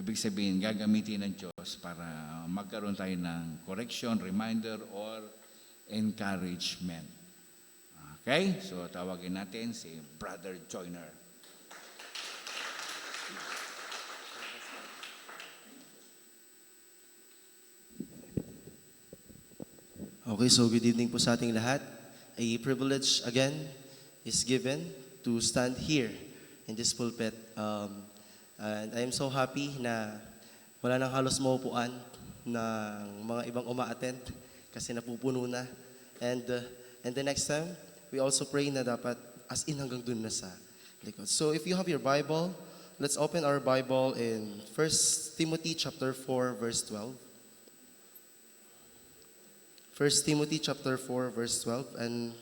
ibig sabihin, gagamitin ng Diyos para magkaroon tayo ng correction, reminder, or encouragement. Okay? So, tawagin natin si Brother Joyner. Okay, so good evening po sa ating lahat. A privilege again is given to stand here in this pulpit. And I am so happy na wala nang halos maupuan ng mga ibang uma-attend kasi napupuno na. And the next time, we also pray na dapat as in hanggang dun na sa likod. So if you have your Bible, let's open our Bible in 1 Timothy chapter 4, verse 12. 1 Timothy chapter 4, verse 12. And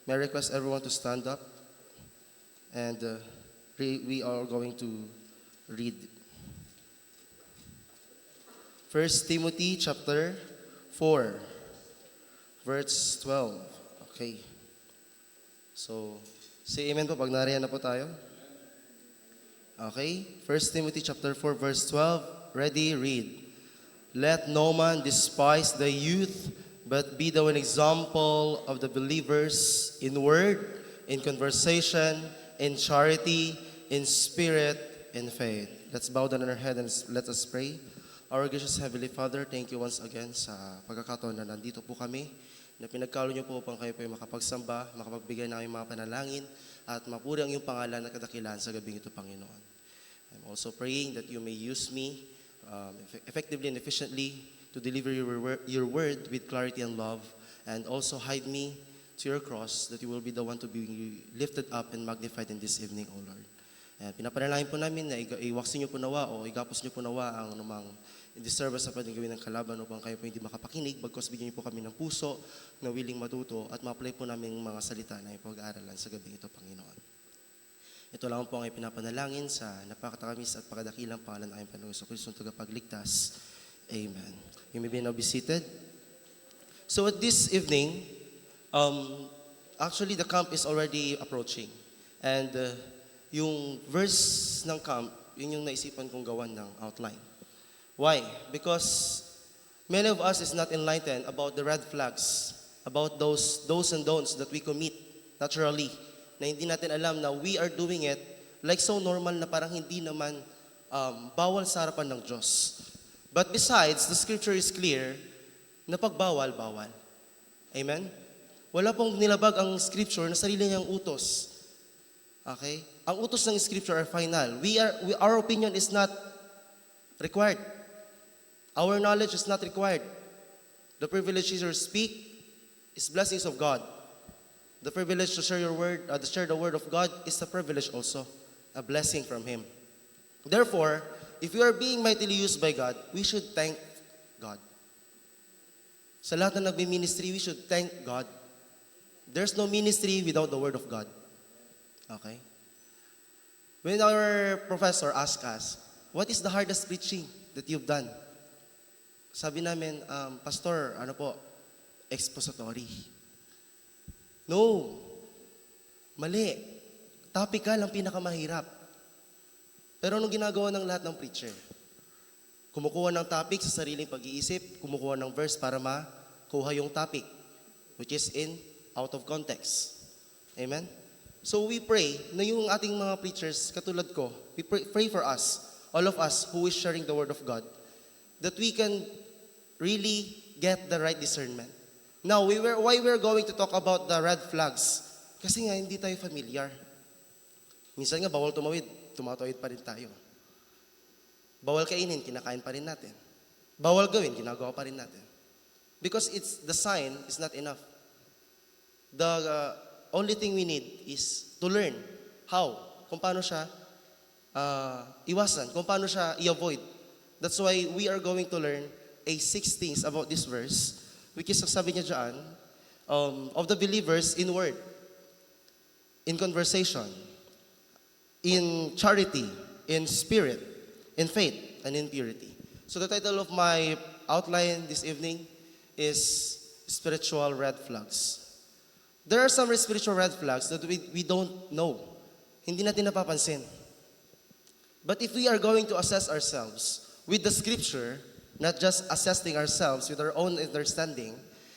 may I request everyone to stand up. And we are going to read 1 Timothy chapter 4, verse 12. Okay. So, say amen po pag nariyan na po tayo. Okay. 1 Timothy chapter 4, verse 12. Ready, read. Let no man despise the youth, but be thou an example of the believers in word, in conversation, in charity, in spirit, in faith. Let's bow down on our head and let us pray. Our gracious Heavenly Father, thank you once again sa pagkakataon na nandito po kami, na pinagkalo niyo po upang kayo po ay makapagsamba, makapagbigay ng aming mga panalangin, at mapuri ang iyong pangalan at kadakilaan sa gabing ito, Panginoon. I'm also praying that you may use me effectively and efficiently to deliver your word with clarity and love, and also hide me to your cross, that you will be the one to be lifted up and magnified in this evening, O Lord. And pinapanalangin po namin na iwaksin niyo po nawa o igapos niyo po nawa ang anumang disturbance sa pwedeng gawin ng kalaban upang kayo po hindi makapakinig, bagkos bigyan niyo po kami ng puso na willing matuto at ma-apply po namin mga salita na ipag-aaralan sa gabing ito, Panginoon. Ito lang po ang ipinapanalangin sa napakatamis at pakadakilang pangalan ng aming Panginoon Hesus Kristo, tagapagligtas. Amen. You may be now be seated. So at this evening, actually the camp is already approaching. And yung verse ng camp, yun yung naisipan kong gawan ng outline. Why? Because many of us is not enlightened about the red flags, about those do's and don'ts that we commit naturally, na hindi natin alam na we are doing it like so normal na parang hindi naman bawal sa harapan ng Diyos. But besides, the scripture is clear na pagbawal, bawal. Amen? Wala pong nilabag ang scripture na sarili niyang utos. Okay? Ang utos ng scripture are final. Our opinion is not required. Our knowledge is not required. The privilege to speak is blessings of God. The privilege to share your word, to share the word of God is a privilege also, a blessing from Him. Therefore, if we are being mightily used by God, we should thank God. Sa lahat na nagbi-ministry, we should thank God. There's no ministry without the Word of God. Okay? When our professor asked us, what is the hardest preaching that you've done? Sabi namin, Pastor, expository. No. Mali. Topical ang pinakamahirap. Pero anong ginagawa ng lahat ng preacher? Kumukuha ng topic sa sariling pag-iisip, kumukuha ng verse para makuha yung topic, which is out of context. Amen? So we pray na yung ating mga preachers, katulad ko, we pray for us, all of us who is sharing the Word of God, that we can really get the right discernment. Now, why we're going to talk about the red flags? Kasi nga, hindi tayo familiar. Minsan nga, bawal tumatawid pa rin tayo. Bawal kainin, kinakain pa rin natin. Bawal gawin, ginagawa pa rin natin. Because the sign is not enough. The only thing we need is to learn how, kung paano siya iwasan, kung paano siya i-avoid. That's why we are going to learn 6 things about this verse, which is sabi niya dyan, of the believers in word, in conversation, in charity, in spirit, in faith, and in purity. So the title of my outline this evening is Spiritual Red Flags. There are some spiritual red flags that we don't know. Hindi natin napapansin. But if we are going to assess ourselves, with the scripture, not just assessing ourselves with our own understanding.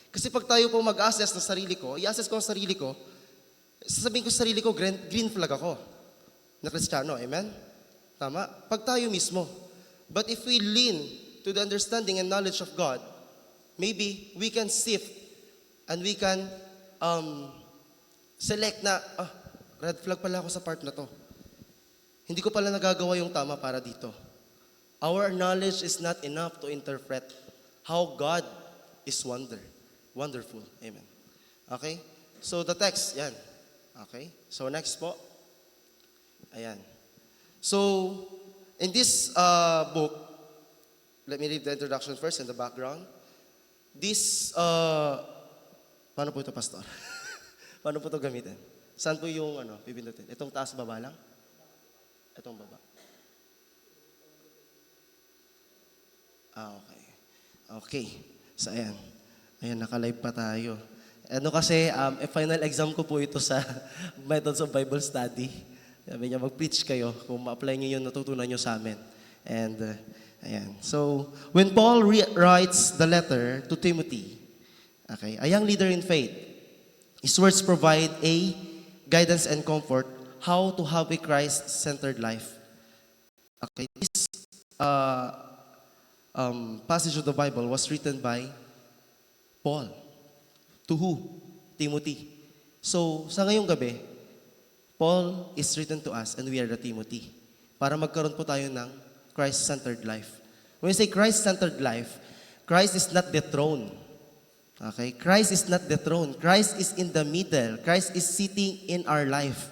Kasi pag tayo po mag-assess ng sarili ko, i-assess ko ang sarili ko, sasabihin ko sa sarili ko, green flag ako na Kristiyano. Amen? Tama? Pag tayo mismo. But if we lean to the understanding and knowledge of God, maybe we can sift and we can select na, red flag pala ako sa part na to. Hindi ko pala nagagawa yung tama para dito. Our knowledge is not enough to interpret how God is wonderful. Amen. Okay? So the text, yan. Okay? So next po. Ayan. So, in this book, let me read the introduction first and the background. This, paano po ito, Pastor? Paano po ito gamitin? Saan po yung, pipindutin? Itong taas baba lang? Itong baba. Okay. Okay. So, ayan. Ayan, naka-live pa tayo. Kasi, final exam ko po ito sa Methods of Bible Study. Sabi niya, mag-preach kayo kung ma-apply niyo yung natutunan niyo sa amin. And, ayan. So, when Paul writes the letter to Timothy, okay, a young leader in faith, his words provide a guidance and comfort how to have a Christ-centered life. Okay, this passage of the Bible was written by Paul. To who? Timothy. So, sa ngayong gabi, Paul is written to us and we are the Timothy. Para magkaroon po tayo ng Christ-centered life. When we say Christ-centered life, Christ is not the throne. Okay? Christ is not the throne. Christ is in the middle. Christ is sitting in our life.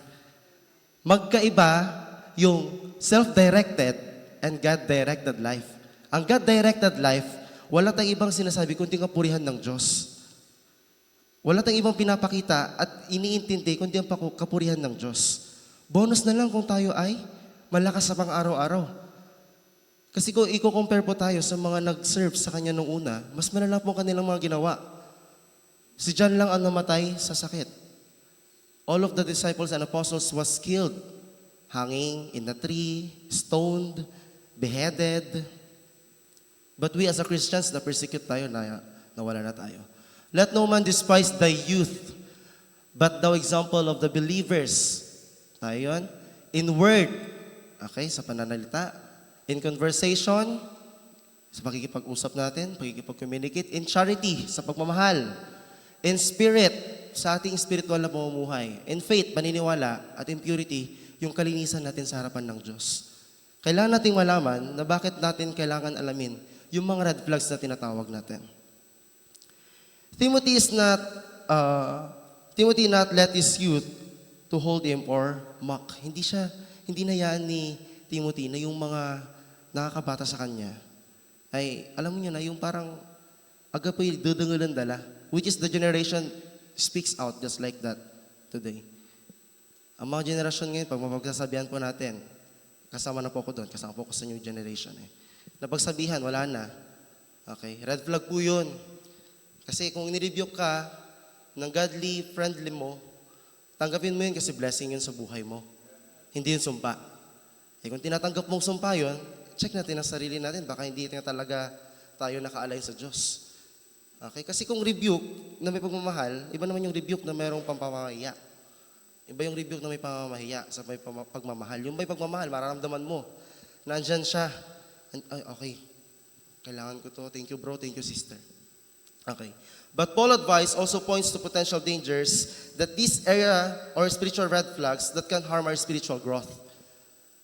Magkaiba yung self-directed and God-directed life. Ang God-directed life, wala tayong ibang sinasabi kundi kapurihan ng Diyos. Wala tayong ibang pinapakita at iniintindi kundi ang kapurihan ng Diyos. Bonus na lang kung tayo ay malakas sa pang-araw-araw. Kasi kung i-compare po tayo sa mga nag-serve sa Kanya nung una, mas malala po kanilang mga ginawa. Si John lang ang namatay sa sakit. All of the disciples and apostles was killed, hanging in a tree, stoned, beheaded. But we as a Christians, na-persecute tayo, nawala na tayo. Let no man despise the youth, but the example of the believers. Tayo yun. In word, okay, sa pananalita. In conversation, sa pakikipag-usap natin, pakikipag-communicate. In charity, sa pagmamahal. In spirit, sa ating spiritual na pamumuhay. In faith, paniniwala. At in purity, yung kalinisan natin sa harapan ng Diyos. Kailangan nating malaman na bakit natin kailangan alamin yung mga red flags na tinatawag natin. Timothy not let his youth to hold him or mock. Hindi nayaan ni Timothy na yung mga nakakabata sa kanya ay, alam mo niyo na, yung parang agapoy dudangulan dala, which is the generation speaks out just like that today. Ang mga generation ngayon, pag mapagsasabihan po natin, kasama na po ako doon, kasama po ako sa new generation. Napagsabihan, wala na. Okay, red flag po yun. Kasi kung nirebuke ka ng godly, friendly mo, tanggapin mo yun kasi blessing yun sa buhay mo. Hindi yun sumpa. Kung tinatanggap mong sumpa yun, check natin ang sarili natin. Baka hindi na talaga tayo naka-align sa Diyos. Okay? Kasi kung rebuke na may pagmamahal, iba naman yung rebuke na mayroong pampamahiya. Iba yung rebuke na may pamamahiya sa may pagmamahal. Yung may pagmamahal, mararamdaman mo. Nandyan siya. Ay, okay. Kailangan ko to. Thank you, bro. Thank you, sister. Okay. But Paul's advice also points to potential dangers that this area or spiritual red flags that can harm our spiritual growth.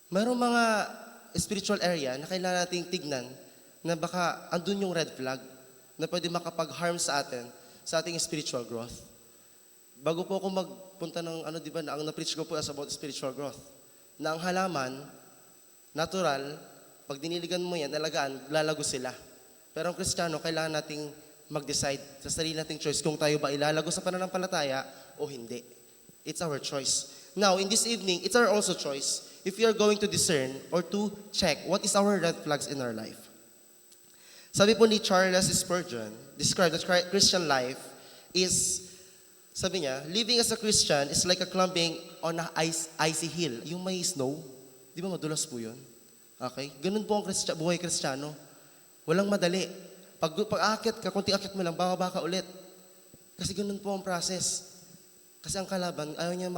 Mayroong mga spiritual area na kailangan nating tignan na baka andun yung red flag na pwede makapag-harm sa atin, sa ating spiritual growth. Bago po ako magpunta ng di ba, ang na-preach ko po is about spiritual growth. Na ang halaman, natural, pag diniligan mo yan, alagaan, lalago sila. Pero ang Kristiyano, kailangan nating mag-decide sa sarili nating choice kung tayo ba ilalago sa pananampalataya o hindi. It's our choice. Now, in this evening, it's our also choice if we are going to discern or to check what is our red flags in our life. Sabi po ni Charles Spurgeon, describe that Christian life is, sabi niya, living as a Christian is like a climbing on a icy hill. Yung may snow, di ba madulas po yun? Okay? Ganun po ang buhay Kristiyano. Walang madali. Pag aakyat ka, kunti akyat mo lang, bababa ka ulit. Kasi ganun po ang process. Kasi ang kalaban, ayaw niya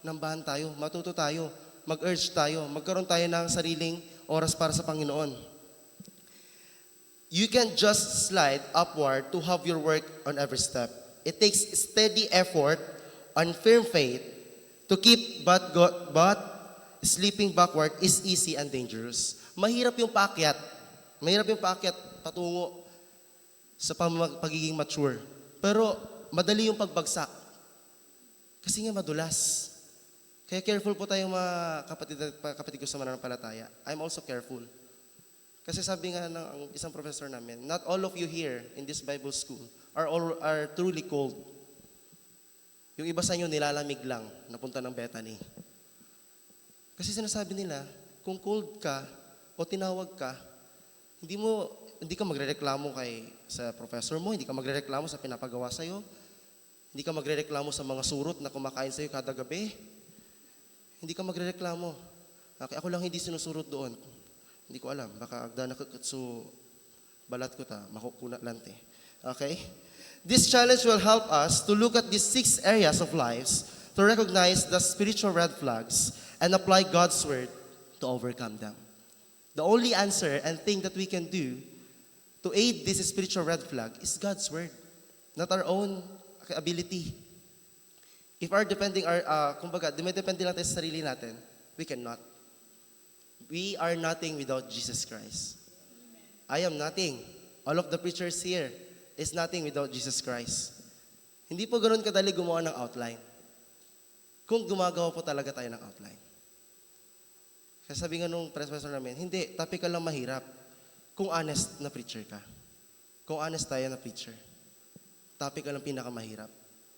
nambahan tayo, matuto tayo, mag-urge tayo, magkaroon tayo ng sariling oras para sa Panginoon. You can't just slide upward to have your work on every step. It takes steady effort and firm faith to keep but slipping backward is easy and dangerous. Mahirap yung paakyat. Mahirap yung paakyat patungo sa pagiging mature. Pero madali yung pagbagsak. Kasi nga madulas. Kaya careful po tayo mga kapatid ko sa mananampalataya. I'm also careful. Kasi sabi nga ng isang professor namin, not all of you here in this Bible school are truly cold. Yung iba sa inyo nilalamig lang, napunta ng Bethany. Kasi sinasabi nila, kung cold ka o tinawag ka, hindi ka magrereklamo sa professor mo, hindi ka magrereklamo sa pinapagawa sa'yo, hindi ka magrereklamo sa mga surot na kumakain sa'yo kada gabi. Hindi ka magrereklamo. Okay, ako lang hindi sinusurot doon. Hindi ko alam. Baka agda nakakatsu balat ko ta, makukuna lante. Okay? This challenge will help us to look at these 6 areas of lives to recognize the spiritual red flags and apply God's word to overcome them. The only answer and thing that we can do to aid this spiritual red flag is God's word, not our own ability. If dumidepende lang tayo sa sarili natin, we cannot. We are nothing without Jesus Christ. I am nothing. All of the preachers here is nothing without Jesus Christ. Hindi po ganoon kadali gumawa ng outline. Kung gumagawa po talaga tayo ng outline. Kasi sabi nga nung professor namin, hindi, topic ka lang mahirap. Kung honest na preacher ka. Kung honest tayo na preacher. Topic ka lang pinakamahirap.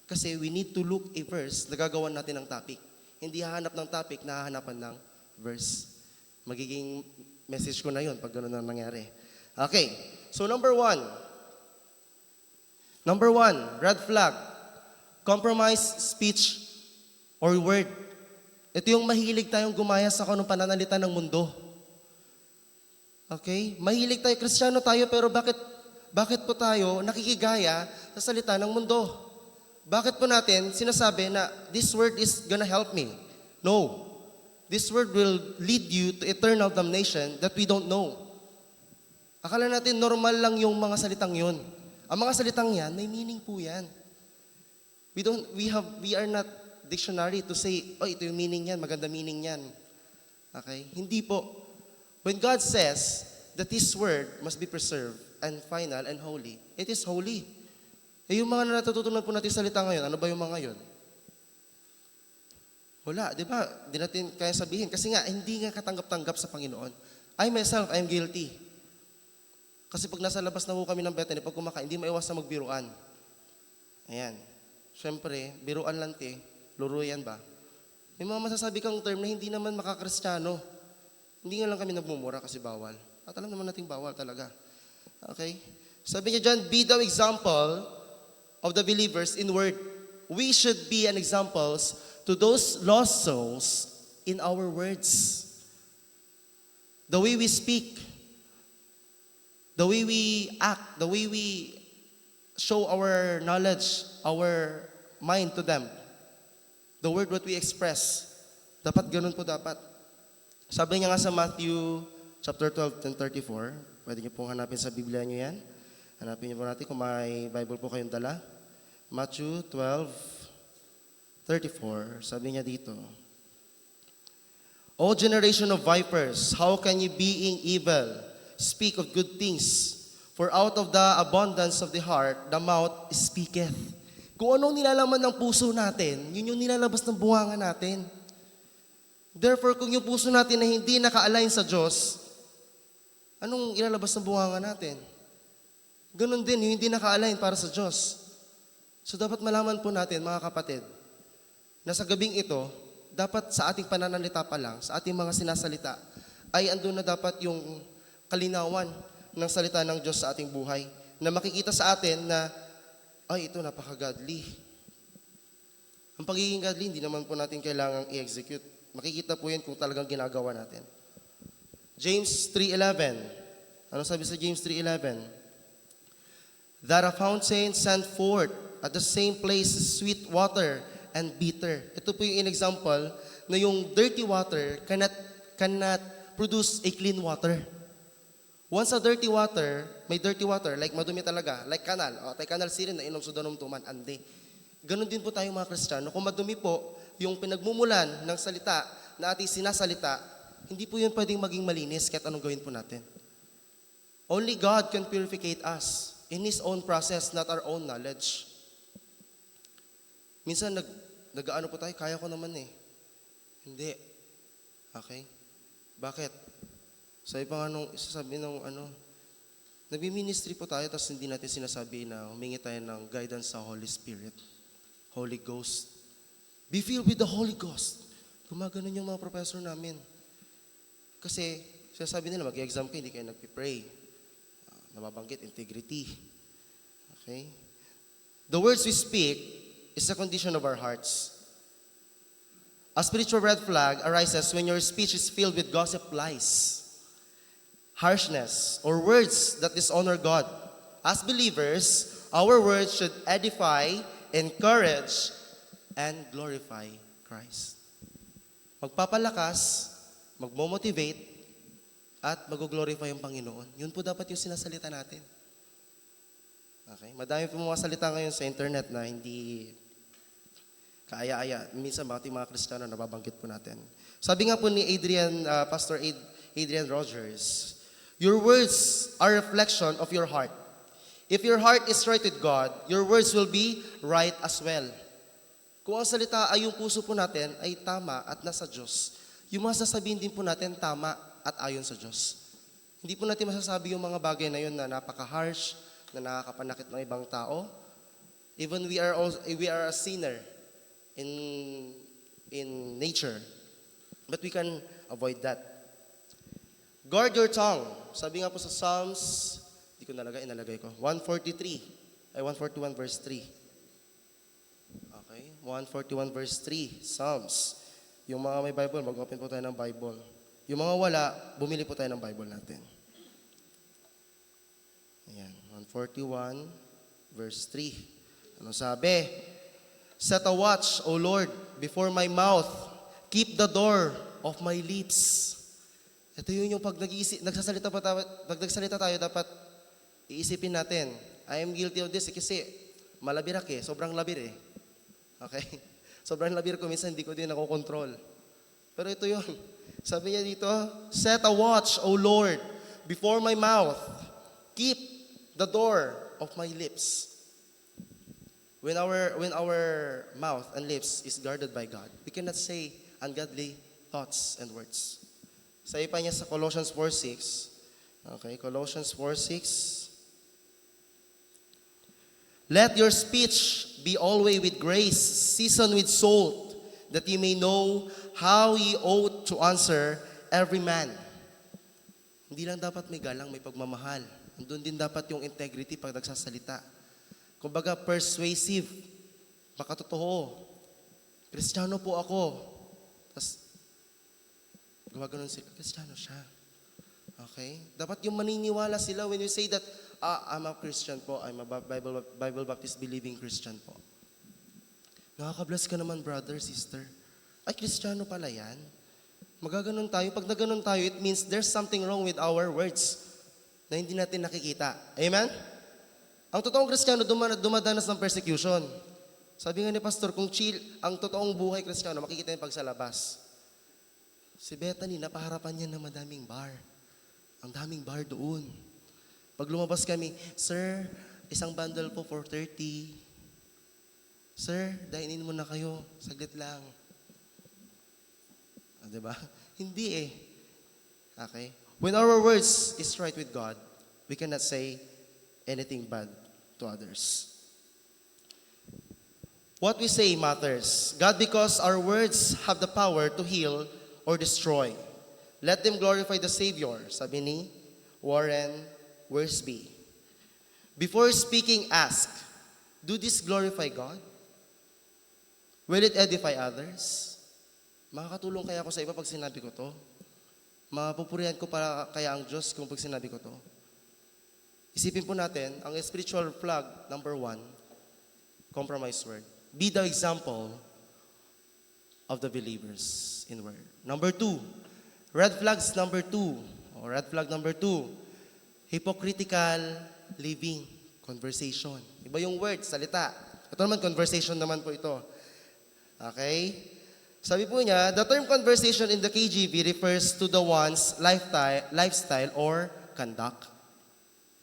Kasi we need to look a verse, nagagawan natin ng topic. Hindi hahanap ng topic, nahahanapan ng verse. Magiging message ko na yun pag gano'n na nangyari. Okay, so number one, red flag, compromise speech or word. Ito yung mahilig tayong gumaya sa kanong pananalita ng mundo. Okay? Mahilig tayo, Kristiyano tayo, pero bakit po tayo nakikigaya sa salita ng mundo? Bakit po natin sinasabi na this word is gonna help me? No. This word will lead you to eternal damnation that we don't know. Akala natin normal lang yung mga salitang yun. Ang mga salitang yan, may meaning po yan. We are not dictionary to say, oh, ito yung meaning yan, maganda meaning yan. Okay? Hindi po. When God says that His word must be preserved and final and holy, it is holy. Yung mga natututunan po natin salita ngayon, ano ba yung mga yun? Wala, di ba? Di natin kaya sabihin. Kasi nga, hindi nga katanggap-tanggap sa Panginoon. I myself, I'm guilty. Kasi pag nasa labas na po kami ng Bethany, pag kumakain, hindi maiwas na magbiruan. Ayan. Siyempre, biruan lang luro yan ba? May mga masasabi kang term na hindi naman makakristyano. Hindi nga lang kami nagmumura kasi bawal. At alam naman nating bawal talaga. Okay? Sabi niya dyan, be the example of the believers in word. We should be an examples to those lost souls in our words. The way we speak, the way we act, the way we show our knowledge, our mind to them. The word what we express. Dapat ganun po dapat. Sabi niya nga sa Matthew chapter 12 and 34, pwede niyo pong hanapin sa Biblia niyo yan. Hanapin niyo po natin kung may Bible po kayong dala. Matthew 12:34, sabi niya dito, O generation of vipers, how can you being evil speak of good things? For out of the abundance of the heart, the mouth speaketh. Kung anong nilalaman ng puso natin, yun yung nilalabas ng buhanga natin. Therefore, kung yung puso natin na hindi naka-align sa Diyos, anong ilalabas ng buhanga natin? Ganon din, yung hindi naka-align para sa Diyos. So dapat malaman po natin, mga kapatid, na sa gabing ito, dapat sa ating pananalita pa lang, sa ating mga sinasalita, ay andun na dapat yung kalinawan ng salita ng Diyos sa ating buhay. Na makikita sa atin na, ay, ito napaka-godly. Ang pagiging godly, hindi naman po natin kailangang i-execute. Makikita po yan kung talagang ginagawa natin. James 3:11. Ano sabi sa James 3:11? That a fountain sent forth at the same place sweet water and bitter. Ito po yung example na yung dirty water cannot produce a clean water. Once a dirty water, may dirty water, like madumi talaga, like kanal, o tay kanal sirin na inom sudanom tuman, ande. Ganon din po tayong mga Kristiyano. Kung madumi po, yung pinagmumulan ng salita na ating sinasalita, hindi po yun pwedeng maging malinis kahit anong gawin po natin. Only God can purify us in His own process, not our own knowledge. Minsan nag-ano po tayo, kaya ko naman eh. Hindi. Okay? Bakit? Sabi pa nga nung, isasabi nung nagmi-ministry po tayo tapos hindi natin sinasabi na humingi tayo ng guidance sa Holy Spirit, Holy Ghost. Be filled with the Holy Ghost. Gumaganon yung mga professor namin. Kasi, sinasabi nila, mag-exam kayo, hindi kayo nagpipray. Nababanggit, integrity. Okay? The words we speak is the condition of our hearts. A spiritual red flag arises when your speech is filled with gossip, lies, harshness, or words that dishonor God. As believers, our words should edify, encourage, and glorify Christ. Magpapalakas, magmo-motivate, at mag-glorify yung Panginoon. Yun po dapat yung sinasalita natin. Okay? Madami po mga salita ngayon sa internet na hindi kaaya-aya. Minsan mga Kristiyano nababanggit po natin. Sabi nga po ni Pastor Adrian Rogers, your words are reflection of your heart. If your heart is right with God, your words will be right as well. Kung ang salita ay yung puso po natin ay tama at nasa Diyos, yung mga sasabihin din po natin tama at ayon sa Diyos. Hindi po natin masasabi yung mga bagay na yun na napaka-harsh, na nakakapanakit ng ibang tao. Even we are a sinner in nature. But we can avoid that. Guard your tongue. Sabi nga po sa Psalms, hindi ko inalagay ko. 141 verse 3. Okay, 141 verse 3, Psalms. Yung mga may Bible, mag-open po tayo ng Bible. Yung mga wala, bumili po tayo ng Bible natin. Ayan, 141 verse 3. Ano sabi? Set a watch, O Lord, before my mouth. Keep the door of my lips. Ito yun yung pag nagsasalita tayo, dapat iisipin natin. I am guilty of this kasi malabirak eh. Sobrang labir eh. Okay? Sobrang labir ko, minsan hindi ko din nakokontrol. Pero ito yun. Sabi niya dito, set a watch, O Lord, before my mouth. Keep the door of my lips. When our mouth and lips is guarded by God, we cannot say ungodly thoughts and words. Sabi pa niya sa Colossians 4:6. Okay, Colossians 4:6. Let your speech be always with grace, seasoned with salt, that ye may know how ye ought to answer every man. Hindi lang dapat may galang, may pagmamahal. Andun din dapat yung integrity pag nagsasalita. Kumbaga, persuasive, makatotoo. Kristiyano po ako. Tapos, gumaganon sila, Kristiyano siya. Okay? Dapat yung maniniwala sila when you say that, I'm a Christian po, I'm a Bible Baptist believing Christian po. Nakaka-bless ka naman, brother, sister. Ay, Kristiyano pala yan. Magaganon tayo. Pag naganon tayo, it means there's something wrong with our words na hindi natin nakikita. Amen? Ang totoong Kristiyano dumadanas ng persecution. Sabi nga ni Pastor, kung chill, ang totoong buhay Kristiyano, makikita niyo pag sa labas. Si Bethany, napaharapan niya ng madaming bar. Ang daming bar doon. Pag lumabas kami, Sir, isang bundle po for 30. Sir, dine-in muna kayo. Saglit lang. Diba? Hindi eh. Okay? When our words is right with God, we cannot say anything bad to others. What we say matters. God, because our words have the power to heal or destroy. Let them glorify the Savior, sabi ni Warren Wiersbe. Before speaking, ask, do this glorify God? Will it edify others? Makakatulong kaya ako sa iba pag sinabi ko to? Mapupurihan ko para kaya ang Diyos kung pag sinabi ko to. Isipin po natin, ang spiritual flag, number 1, compromise word. Be the example of the believers in word. Number 2, red flags number 2, or red flag number 2, hypocritical living, conversation. Iba yung word, salita. Ito naman, conversation naman po ito. Okay? Sabi po niya, the term conversation in the KJV refers to the one's lifestyle or conduct.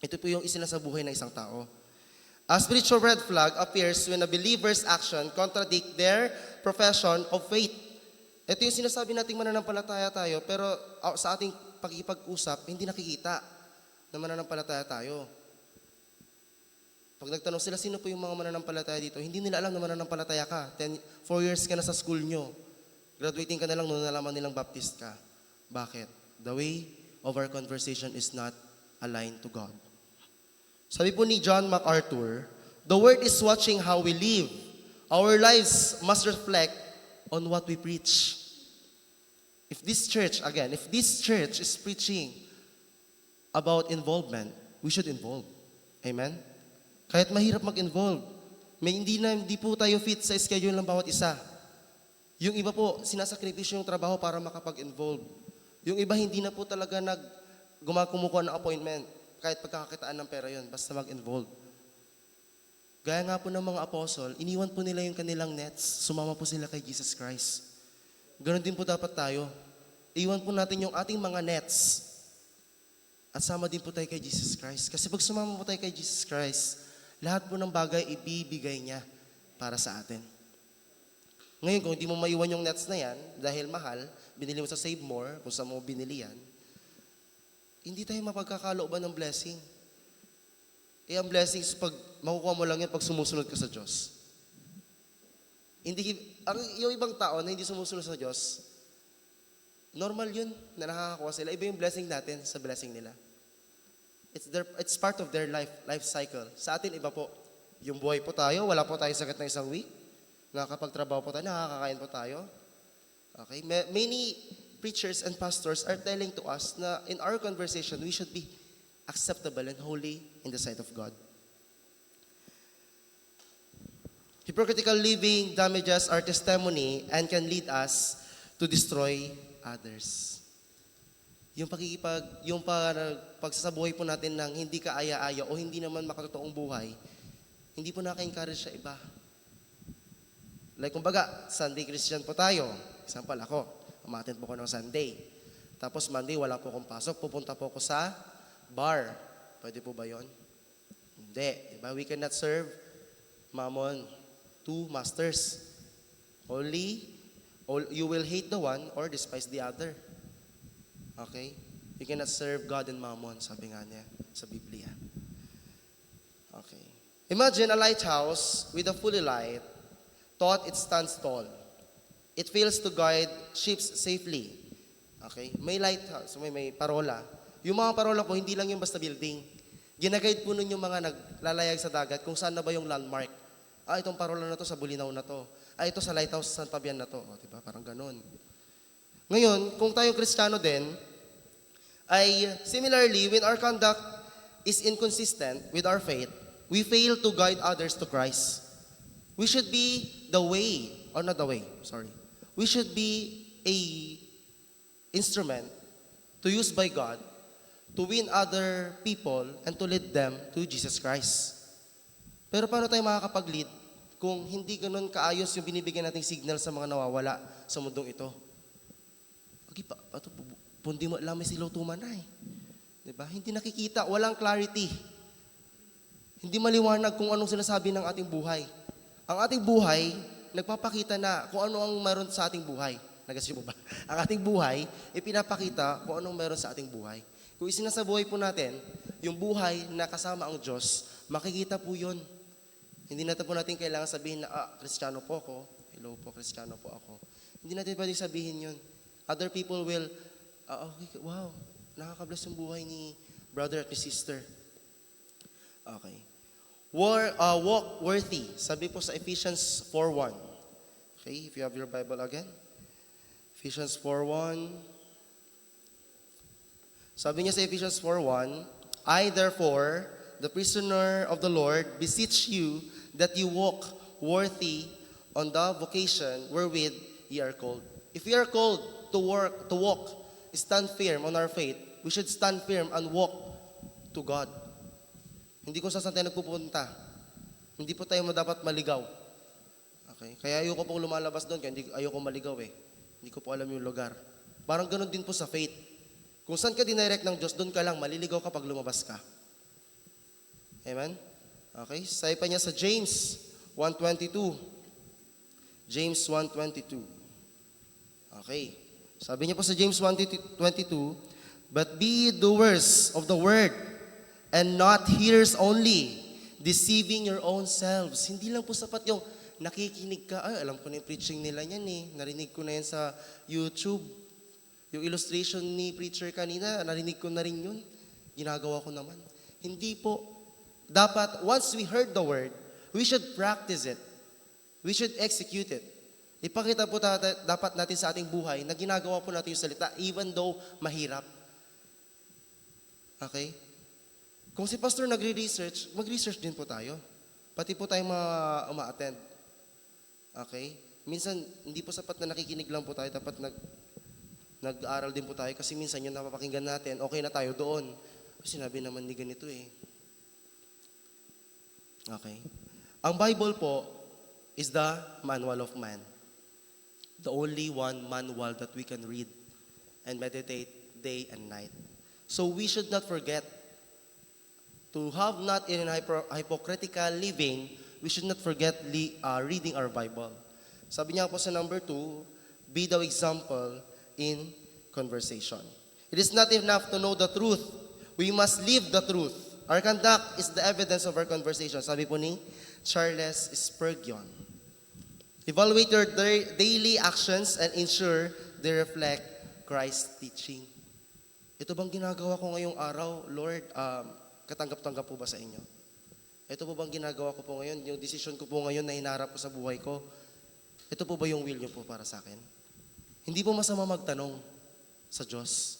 Ito po yung isinasabuhay ng isang tao. A spiritual red flag appears when a believer's action contradict their profession of faith. Ito yung sinasabi nating mananampalataya tayo, pero sa ating pag-ipag-usap, hindi nakikita na mananampalataya tayo. Pag nagtanong sila, sino po yung mga mananampalataya dito? Hindi nila alam na mananampalataya ka. 4 years ka na sa school nyo. Graduating ka na lang, nung nalaman nilang Baptist ka. Bakit? The way of our conversation is not aligned to God. Sabi po ni John MacArthur, the word is watching how we live. Our lives must reflect on what we preach. If this church is preaching about involvement, we should involve. Amen? Kahit mahirap mag-involve, hindi po tayo fit sa schedule ng bawat isa. Yung iba po, sinasakripisyo yung trabaho para makapag-involve. Yung iba, hindi na po talaga kumukuha ng appointment. Kahit pagkakakitaan ng pera yun, basta mag-involve. Gaya nga po ng mga apostol, iniwan po nila yung kanilang nets, sumama po sila kay Jesus Christ. Ganon din po dapat tayo. Iwan po natin yung ating mga nets at sama din po tayo kay Jesus Christ. Kasi pag sumama po tayo kay Jesus Christ, lahat po ng bagay ibibigay niya para sa atin. Ngayon, kung hindi mo maiwan yung nets na yan, dahil mahal, binili mo sa Save More, kung saan mo binili yan, hindi tayo mapagkakalooban ng blessing. Ang blessings, makukuha mo lang yan pag sumusunod ka sa Diyos. Yung ibang tao na hindi sumusunod sa Diyos, normal yun na nakakakuha sila. Iba yung blessing natin sa blessing nila. It's part of their life cycle. Sa atin, iba po. Yung buhay po tayo, wala po tayo sakit ng isang week. Nakakapagtrabaho po tayo, nakakakain po tayo. Okay? Many preachers and pastors are telling to us na in our conversation, we should be acceptable and holy in the sight of God. Hypocritical living damages our testimony and can lead us to destroy others. Yung pagsasabuhay po natin ng hindi kaaya-aya o hindi naman makatotoong buhay, hindi po naka-encourage sa iba. Like kumbaga, Sunday Christian po tayo. Example ako, umattend po ko ng Sunday. Tapos Monday, wala po akong pasok, pupunta po ako sa bar. Pwede po ba yon? Hindi. Diba? We cannot serve mammon, 2 masters. You will hate the one or despise the other. Okay? You cannot serve God and mammon, sabi nga niya sa Biblia. Okay. Imagine a lighthouse with a fully light, thought it stands tall. It fails to guide ships safely. Okay? May lighthouse, may parola. Yung mga parola po, hindi lang yung basta building. Ginaguide po nun yung mga naglalayag sa dagat kung saan na ba yung landmark. Itong parola na to sa Bulinaw na to. Ito sa lighthouse sa San Fabian na to. Diba? Parang ganun. Ngayon, kung tayong Kristiyano din, ay similarly, when our conduct is inconsistent with our faith, we fail to guide others to Christ. We should be the way, or not the way, sorry. We should be a instrument to use by God to win other people and to lead them to Jesus Christ. Pero paano tayo makakapag-lead kung hindi ganun kaayos yung binibigyan nating signal sa mga nawawala sa mundong ito? Pundi mo alam may silaw tumanay. Diba? Hindi nakikita, walang clarity. Hindi maliwanag kung anong sinasabi ng ating buhay. Ang ating buhay, nagpapakita na kung ano ang meron sa ating buhay. Nagasyo mo ba? Ang ating buhay, ipinapakita kung anong meron sa ating buhay. Kung isinasabuhay po natin, yung buhay na kasama ang Diyos, makikita po yun. Hindi natin po natin kailangan sabihin na, Kristiyano po ako. Hello po, Kristiyano po ako. Hindi natin pwedeng sabihin yun. Other people will, okay, wow, nakaka-bless yung buhay ni brother at ni sister. Okay. Walk worthy. Sabi po sa Ephesians 4:1. Okay, if you have your Bible again. Ephesians 4:1. Sabi niya sa Ephesians 4:1, I therefore, the prisoner of the Lord, beseech you that you walk worthy on the vocation wherewith ye are called. If we are called to walk, stand firm on our faith, we should stand firm and walk to God. Hindi kung saan tayo nagpupunta. Hindi po tayo dapat maligaw. Okay? Kaya ayoko pong lumalabas doon, kaya ayoko maligaw eh. Hindi ko po alam yung lugar. Parang ganun din po sa faith. Kung saan ka dinirect ng Diyos, doon ka lang, maliligaw ka pag lumabas ka. Amen? Okay? Sabi pa niya sa James 1:22. James 1:22. Okay. Sabi niya po sa James 1:22, but be ye doers of the word, and not hearers only, deceiving your own selves. Hindi lang po sapat yung nakikinig ka, ay, alam ko na yung preaching nila yan eh. Narinig ko na yan sa YouTube. Yung illustration ni preacher kanina, narinig ko na rin yun. Ginagawa ko naman. Hindi po. Dapat, once we heard the word, we should practice it. We should execute it. Ipakita po dapat natin sa ating buhay na ginagawa po natin yung salita even though mahirap. Okay? Kung si pastor nagre-research, mag-research din po tayo. Pati po tayong uma-attend. Okay? Minsan, hindi po sapat na nakikinig lang po tayo. Dapat nag-aaral din po tayo kasi minsan yung napapakinggan natin, okay na tayo doon. Sinabi naman ni ganito eh. Okay? Ang Bible po is the manual of man. The only one manual that we can read and meditate day and night. So we should not forget to have not in hypocritical living, we should not forget reading our Bible. Sabi niya po sa number 2, be the example in conversation. It is not enough to know the truth. We must live the truth. Our conduct is the evidence of our conversation. Sabi po ni Charles Spurgeon. Evaluate your daily actions and ensure they reflect Christ's teaching. Ito bang ginagawa ko ngayong araw, Lord, katanggap-tanggap po ba sa inyo? Ito po bang ginagawa ko po ngayon, yung decision ko po ngayon na hinarap ko sa buhay ko, ito po ba yung will niyo po para sa akin? Hindi po masama magtanong sa Diyos.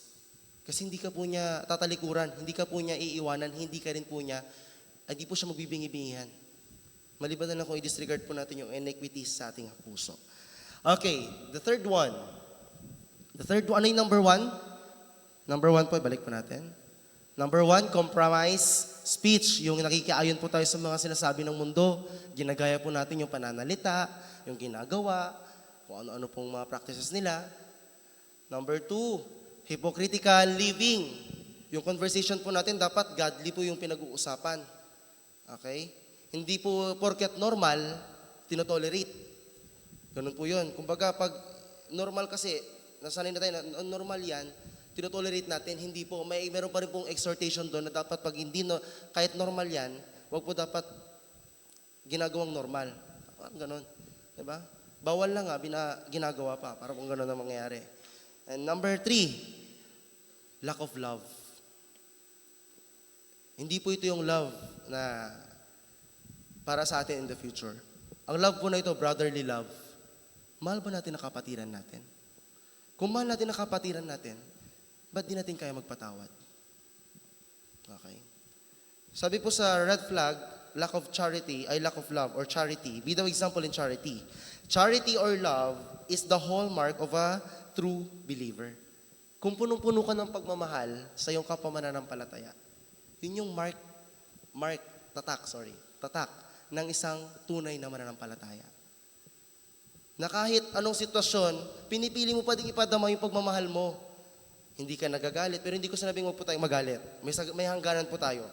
Kasi hindi ka po niya tatalikuran, hindi ka po niya iiwanan, hindi ka rin po niya, hindi po siya magbibingi-bingihan. Maliban na lang kung i-disregard po natin yung iniquities sa ating puso. Okay, the third one. Ano yung number 1? Number 1 po, balik po natin. Number 1, compromise speech. Yung nakikiayon po tayo sa mga sinasabi ng mundo. Ginagaya po natin yung pananalita, yung ginagawa, kung ano-ano pong mga practices nila. Number 2, hypocritical living. Yung conversation po natin, dapat godly po yung pinag-uusapan. Okay? Hindi po porket normal, tinotolerate. Ganun po yun. Kumbaga, pag normal kasi, nasanay na tayo na normal yan, tinotolerate natin, hindi po. Meron pa rin pong exhortation doon na dapat pag hindi, kahit normal yan, wag po dapat ginagawang normal. Ganun. Diba? Bawal lang ginagawa pa para kung ganun ang mangyayari. And number 3, lack of love. Hindi po ito yung love na para sa atin in the future. Ang love po na ito, brotherly love. Mahal ba natin ang kapatiran natin? Kung mahal natin ang kapatiran natin, ba't di natin kaya magpatawad? Okay. Sabi po sa red flag, lack of love or charity. Be the example in charity. Charity or love is the hallmark of a true believer. Kung punong-puno ka ng pagmamahal sa iyong kapwa mananampalataya, yun yung tatak ng isang tunay na mananampalataya. Na kahit anong sitwasyon, pinipili mo pa din ipadama yung pagmamahal mo. Hindi ka nagagalit, pero hindi ko sinabing huwag po tayong magalit. May hangganan po tayo.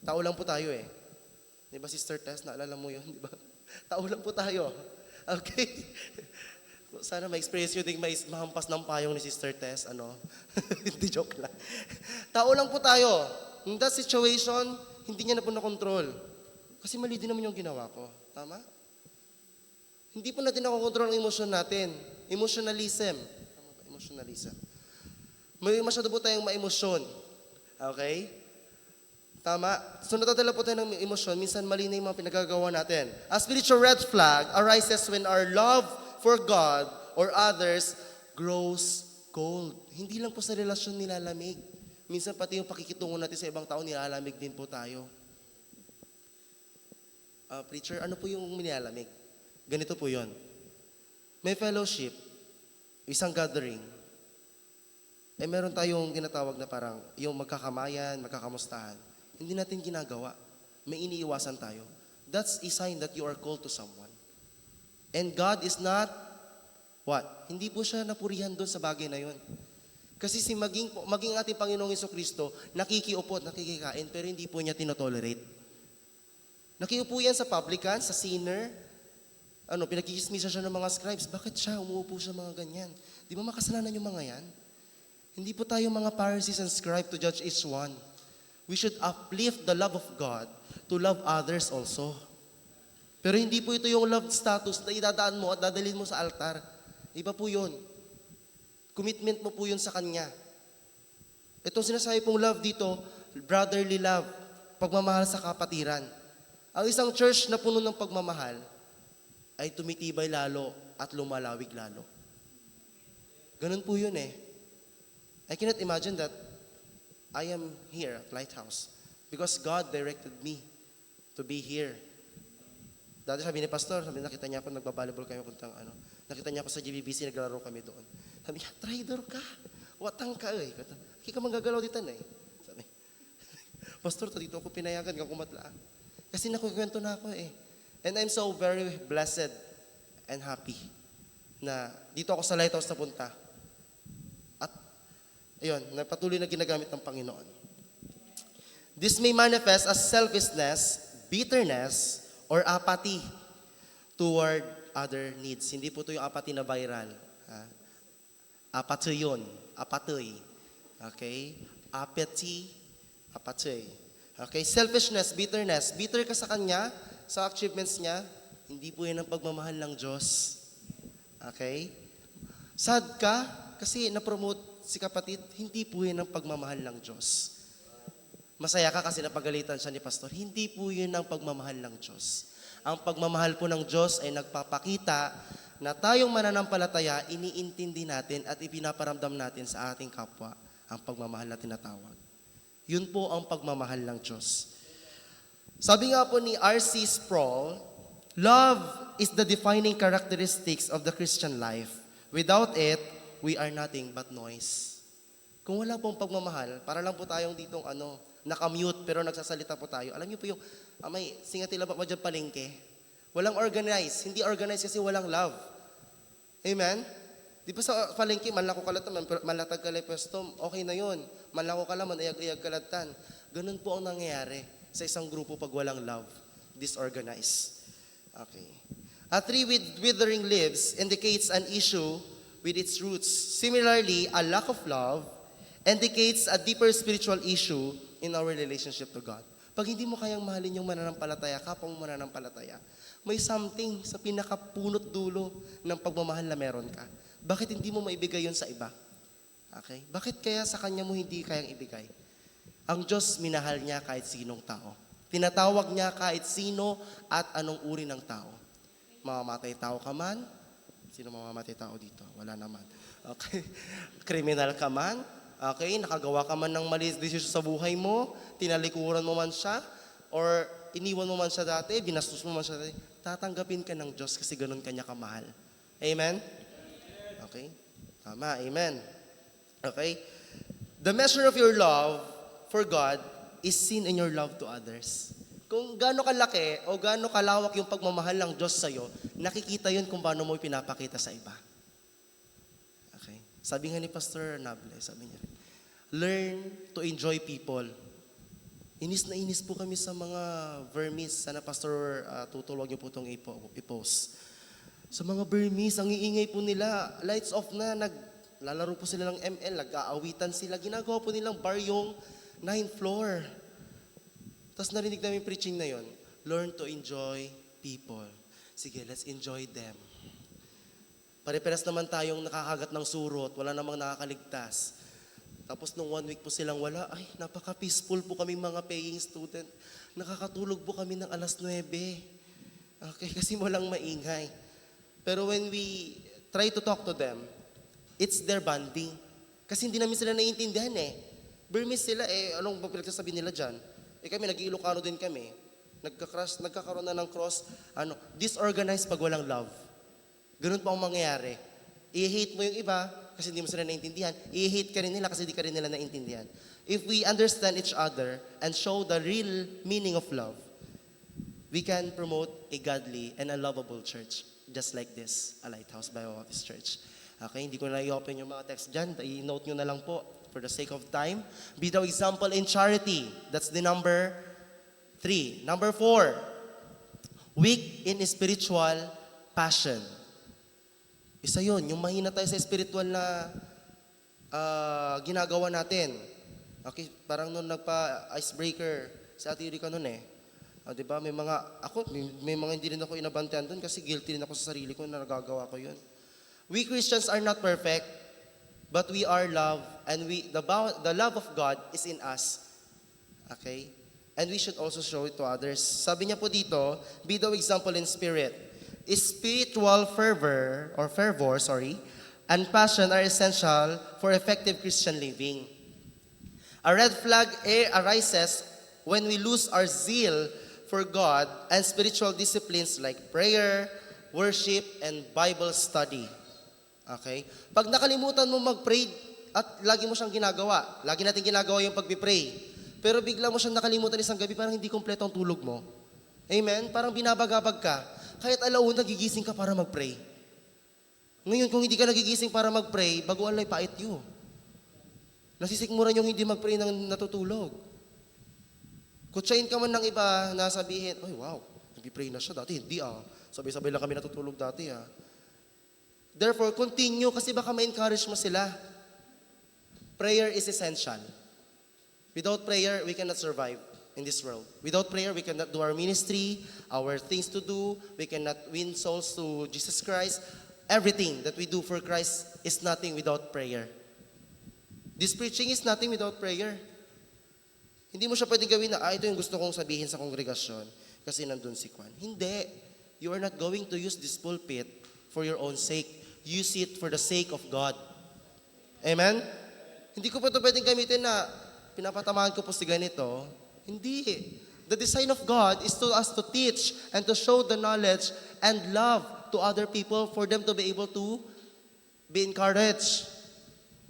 Tao lang po tayo eh. Di ba, Sister Tess? Naalala mo yun, di ba? Tao lang po tayo. Okay? Sana ma-experience yun ding mahampas ng payong ni Sister Tess. Hindi, joke lang. Tao lang po tayo. In that situation, hindi niya na po na-control. Kasi mali din naman yung ginawa ko. Tama? Hindi po natin nakokontrol ang emosyon natin. Emotionalism. Tama ba? Emotionalism. May masyado po tayong maemosyon. Okay? Tama? So natatala po tayo ng emosyon. Minsan mali na yung mga pinagagawa natin. A spiritual red flag arises when our love for God or others grows cold. Hindi lang po sa relasyon nilalamig. Minsan pati yung pakikitungo natin sa ibang tao, nilalamig din po tayo. Preacher, ano po yung nilalamig? Ganito po yon. May fellowship, isang gathering, meron tayong tinatawag na parang yung magkakamayan, magkakamustahan. Hindi natin ginagawa. May iniiwasan tayo. That's a sign that you are called to someone. And God is not, what? Hindi po siya napurihan doon sa bagay na yun. Kasi maging ating Panginoong Jesucristo, nakikiupo at nakikikain, pero hindi po niya tinotolerate. Nakiupo yan sa publican, sa sinner. Pinagkikismisa siya ng mga scribes. Bakit siya umuupo sa mga ganyan? Di ba makasalanan yung mga yan? Hindi po tayo mga Pharisees and scribes to judge each one. We should uplift the love of God to love others also. Pero hindi po ito yung love status na idadaan mo at dadalhin mo sa altar. Iba po yun. Commitment mo po yun sa Kanya. Itong sinasabi pong love dito, brotherly love, pagmamahal sa kapatiran. Ang isang church na puno ng pagmamahal ay tumitibay lalo at lumalawig lalo. Ganun po yun eh. I cannot imagine that I am here at Lighthouse because God directed me to be here. Dati sabi ni Pastor, nakita niya ako, nagbabalibol kami puntang nakita niya ako sa GBBC, naglalaro kami doon. Sabi niya, trader ka. Watang ka eh. Hindi ka manggagalaw dito na eh. Sabi, Pastor, dito ako pinayagan, kang kumatla. Kasi nakukwento na ako eh. And I'm so very blessed and happy na dito ako sa Lighthouse napunta. At ayun, patuloy na ginagamit ng Panginoon. This may manifest as selfishness, bitterness, or apathy toward other needs. Hindi po ito yung apathy na viral. Apathy yun. Apathy. Okay? Apathy. Apathy. Okay? Selfishness, bitterness. Bitter ka sa Kanya, sa achievements niya, hindi po yan ang pagmamahal ng Diyos. Okay? Sad ka kasi na-promote si kapatid, hindi po yan ang pagmamahal ng Diyos. Masaya ka kasi napagalitan siya ni Pastor, hindi po yun ang pagmamahal ng Diyos. Ang pagmamahal po ng Diyos ay nagpapakita na tayong mananampalataya, iniintindi natin at ipinaparamdam natin sa ating kapwa ang pagmamahal na tinatawag. Yun po ang pagmamahal ng Diyos. Sabi nga po ni R.C. Sproul, love is the defining characteristics of the Christian life. Without it, we are nothing but noise. Kung wala pong pagmamahal, para lang po tayong ditong nakamute pero nagsasalita po tayo. Alam niyo po yung may singatila ba dyan palengke? Walang organize. Hindi organize kasi walang love. Amen? Di ba sa palengke, manlako kalatan, malatag kalay pwesto, okay na yun. Manlako kalaman, ayag-ayag kalatan. Ganun po ang nangyayari sa isang grupo pag walang love. Disorganized. Okay. A tree with withering leaves indicates an issue with its roots. Similarly, a lack of love indicates a deeper spiritual issue in our relationship to God. Pag hindi mo kayang mahalin yung mananampalataya, kapwa mo mananampalataya, may something sa pinakapunot dulo ng pagmamahal na meron ka. Bakit hindi mo maibigay yun sa iba? Okay? Bakit kaya sa Kanya mo hindi kayang ibigay? Ang Diyos minahal niya kahit sinong tao. Tinatawag niya kahit sino at anong uri ng tao. Mamamatay tao ka man? Sino mamamatay tao dito? Wala naman. Okay? Kriminal ka man? Okay? Nakagawa ka man ng mali desisyon sa buhay mo? Tinalikuran mo man siya? Or iniwan mo man siya dati? Binastos mo man siya dati? Tatanggapin ka ng Diyos kasi ganun kanya kamahal. Amen? Okay? Tama. Amen. Okay? The measure of your love for God is seen in your love to others. Kung gaano kalaki o gaano kalawak yung pagmamahal ng Diyos sa'yo, nakikita yun kung paano mo pinapakita sa iba. Okay? Sabi nga ni Pastor Nable, sabi niya, learn to enjoy people. Inis na inis po kami sa mga Burmese. Sana Pastor tutulog niyo po itong i-post. Sa mga Burmese, ang iingay po nila, lights off na, naglalaro po sila ng ML, nag-aawitan sila, ginagawa po nilang bar yung 9th floor. Tapos narinig namin yung preaching na yon. Learn to enjoy people. Sige, let's enjoy them. Pare-peras naman tayong nakakagat ng surot, wala namang nakakaligtas. Tapos nung 1 week po silang wala, ay napaka-peaceful po kaming mga paying student. Nakakatulog po kami ng alas 9. Okay, kasi walang maingay. Pero when we try to talk to them, it's their bonding. Kasi hindi namin sila naiintindihan eh. Burmese sila anong ba pinagsasabi nila dyan? Kami, nag-Ilocano din kami. Nagkakaroon na ng cross, disorganized pag walang love. Ganun pa ang mangyayari. I-hate mo yung iba kasi hindi mo sila naintindihan. I-hate ka rin nila kasi hindi ka rin nila naintindihan. If we understand each other and show the real meaning of love, we can promote a godly and a lovable church. Just like this, a Lighthouse Bible Baptist Church. Okay, hindi ko na i-open yung mga text dyan. I-note nyo na lang po for the sake of time. Be the example in charity. That's the number 3. Number 4, weak in spiritual passion. Isa yun, yung mahina tayo sa spiritual na ginagawa natin. Okay, parang nung nagpa-icebreaker sa Ate Erika nun di ba, may mga hindi rin ako inabantayan doon kasi guilty rin ako sa sarili ko na nagagawa ko yun. We Christians are not perfect, but we are loved, and the love of God is in us. Okay? And we should also show it to others. Sabi niya po dito, be the example in spirit. Spiritual fervor, and passion are essential for effective Christian living. A red flag arises when we lose our zeal for God and spiritual disciplines like prayer, worship, and Bible study. Okay? Pag nakalimutan mo mag-pray at lagi mo siyang ginagawa, lagi natin ginagawa yung pag-pray, pero bigla mo siyang nakalimutan isang gabi, parang hindi kompleto ang tulog mo. Amen? Parang binabagabag ka. Kahit alauna, nagigising ka para mag-pray. Ngayon, kung hindi ka nagigising para mag-pray, baguan lay pait you. Nasisikmuran yung hindi mag-pray ng natutulog. Kutsain ka man ng iba na sabihin, ay wow, nag-pray na siya dati, hindi sabay-sabay lang kami natutulog dati Therefore, continue kasi baka ma-encourage mo sila. Prayer is essential. Without prayer, we cannot survive in this world. Without prayer, we cannot do our ministry, our things to do, we cannot win souls to Jesus Christ. Everything that we do for Christ is nothing without prayer. This preaching is nothing without prayer. Hindi mo siya pwedeng gawin na, ito yung gusto kong sabihin sa kongregasyon kasi nandun si Kwan. Hindi. You are not going to use this pulpit for your own sake. Use it for the sake of God. Amen? Hindi ko pa ito pwedeng gamitin na pinapatamaan ko po si ganito. Hindi. The design of God is to us to teach and to show the knowledge and love to other people for them to be able to be encouraged.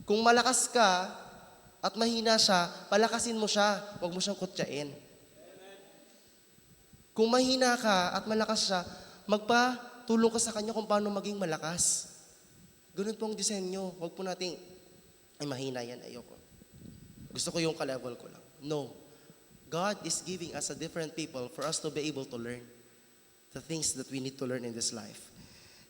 Kung malakas ka, at mahina siya, palakasin mo siya. Huwag mo siyang kutyain. Kung mahina ka at malakas siya, magpatulong ka sa kanya kung paano maging malakas. Ganun po ang disenyo. Huwag po nating, mahina yan, ayoko. Gusto ko yung ka-level ko lang. No. God is giving us a different people for us to be able to learn the things that we need to learn in this life.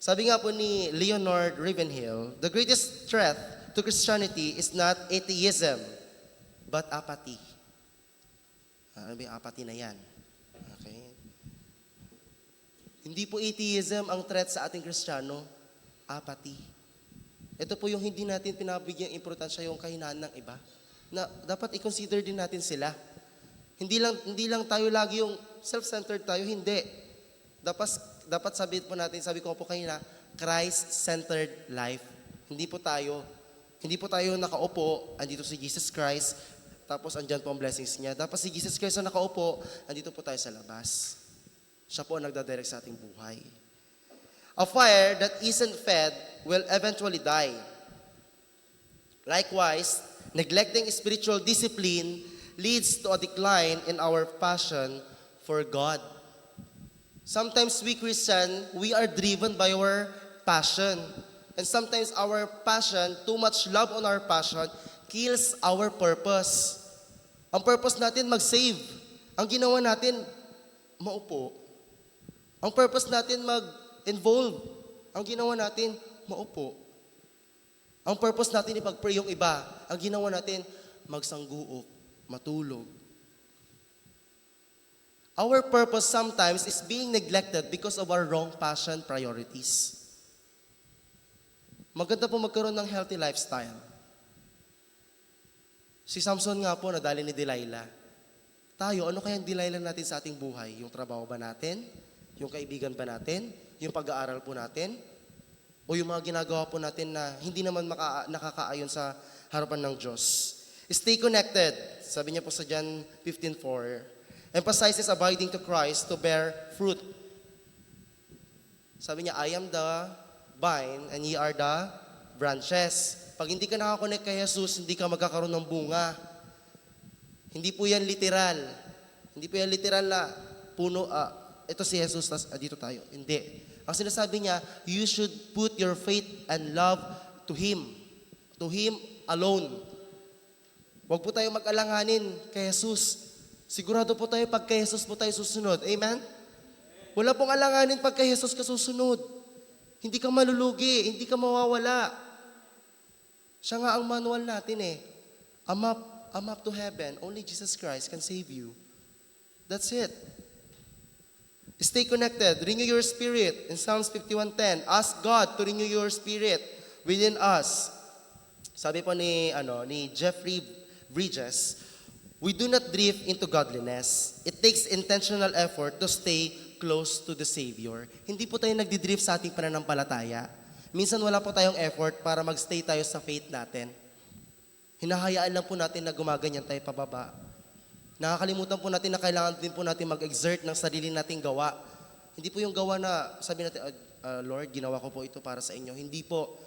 Sabi nga po ni Leonard Ravenhill, the greatest threat to Christianity is not atheism, but apathy. Ano ba yung apathy na yan? Okay. Hindi po atheism ang threat sa ating Kristiyano, apathy. Ito po yung hindi natin pinabigyang importansya yung kahinaan ng iba. Na dapat i-consider din natin sila. Hindi lang tayo lagi yung self-centered tayo, hindi. Dapat sabi ko po kanina, Christ-centered life. Hindi po tayo nakaupo, andito si Jesus Christ, tapos andyan po ang blessings niya. Dapat si Jesus Christ na nakaupo, andito po tayo sa labas. Siya po ang nagdadirect sa ating buhay. A fire that isn't fed will eventually die. Likewise, neglecting spiritual discipline leads to a decline in our passion for God. Sometimes we Christian, we are driven by our passion. And sometimes our passion, too much love on our passion, kills our purpose. Ang purpose natin, mag-save. Ang ginawa natin, maupo. Ang purpose natin, mag-involve. Ang ginawa natin, maupo. Ang purpose natin, ipag-pray yung iba. Ang ginawa natin, magsangguok, matulog. Our purpose sometimes is being neglected because of our wrong passion priorities. Maganda po magkaroon ng healthy lifestyle. Si Samson nga po, nadali ni Delilah. Tayo, ano kaya ang Delilah natin sa ating buhay? Yung trabaho ba natin? Yung kaibigan ba natin? Yung pag-aaral po natin? O yung mga ginagawa po natin na hindi naman nakakaayon sa harapan ng Diyos? Stay connected. Sabi niya po sa John 15:4, emphasizes abiding to Christ to bear fruit. Sabi niya, I am the vine and ye are the branches. Pag hindi ka nakakonect kay Jesus, hindi ka magkakaroon ng bunga. Hindi po yan literal. Hindi po yan literal na puno, ito si Jesus, dito tayo. Hindi. Ang sinasabi niya, you should put your faith and love to Him. To Him alone. Huwag po tayo mag-alanganin kay Jesus. Sigurado po tayo pag kay Jesus po tayo susunod. Amen? Wala pong alanganin pag kay Jesus ka susunod. Hindi ka malulugi, hindi ka mawawala. Siya nga ang manual natin eh. A map to heaven, only Jesus Christ can save you. That's it. Stay connected. Renew your spirit. In Psalms 51:10, ask God to renew your spirit within us. Sabi po ni Jeffrey Bridges, we do not drift into godliness. It takes intentional effort to stay close to the Savior. Hindi po tayo nagdidrift sa ating pananampalataya. Minsan wala po tayong effort para magstay tayo sa faith natin. Hinahayaan lang po natin na gumaganyan tayo pababa. Nakakalimutan po natin na kailangan din po natin mag-exert ng sarili nating gawa. Hindi po yung gawa na sabi natin, Lord, ginawa ko po ito para sa inyo. Hindi po.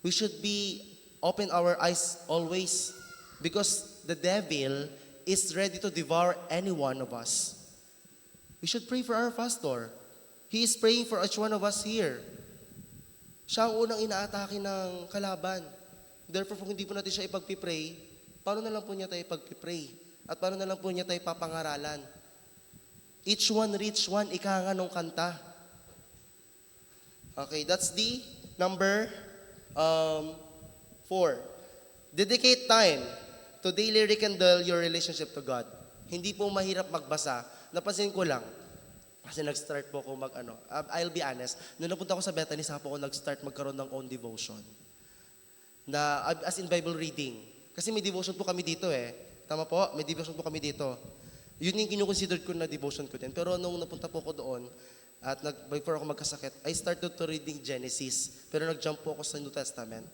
We should be open our eyes always because the devil is ready to devour any one of us. We should pray for our pastor. He is praying for each one of us here. Siya ang unang inaatake ng kalaban. Therefore, kung hindi po natin siya ipagpipray, paano na lang po niya tayo ipagpipray? At paano na lang po niya tayo papangaralan? Each one reach one, ika nga nung kanta. Okay, that's the number 4. Dedicate time to daily rekindle your relationship to God. Hindi po mahirap magbasa. Napansin ko lang, kasi nag-start po ako I'll be honest, nung napunta ako sa Bethany, saka po ako nag-start magkaroon ng own devotion. Na, as in Bible reading. Kasi may devotion po kami dito eh. Tama po? May devotion po kami dito. Yun yung kinukonsider ko na devotion ko din. Pero nung napunta po ako doon, at before ako magkasakit, I started to reading Genesis. Pero nag-jump po ako sa New Testament.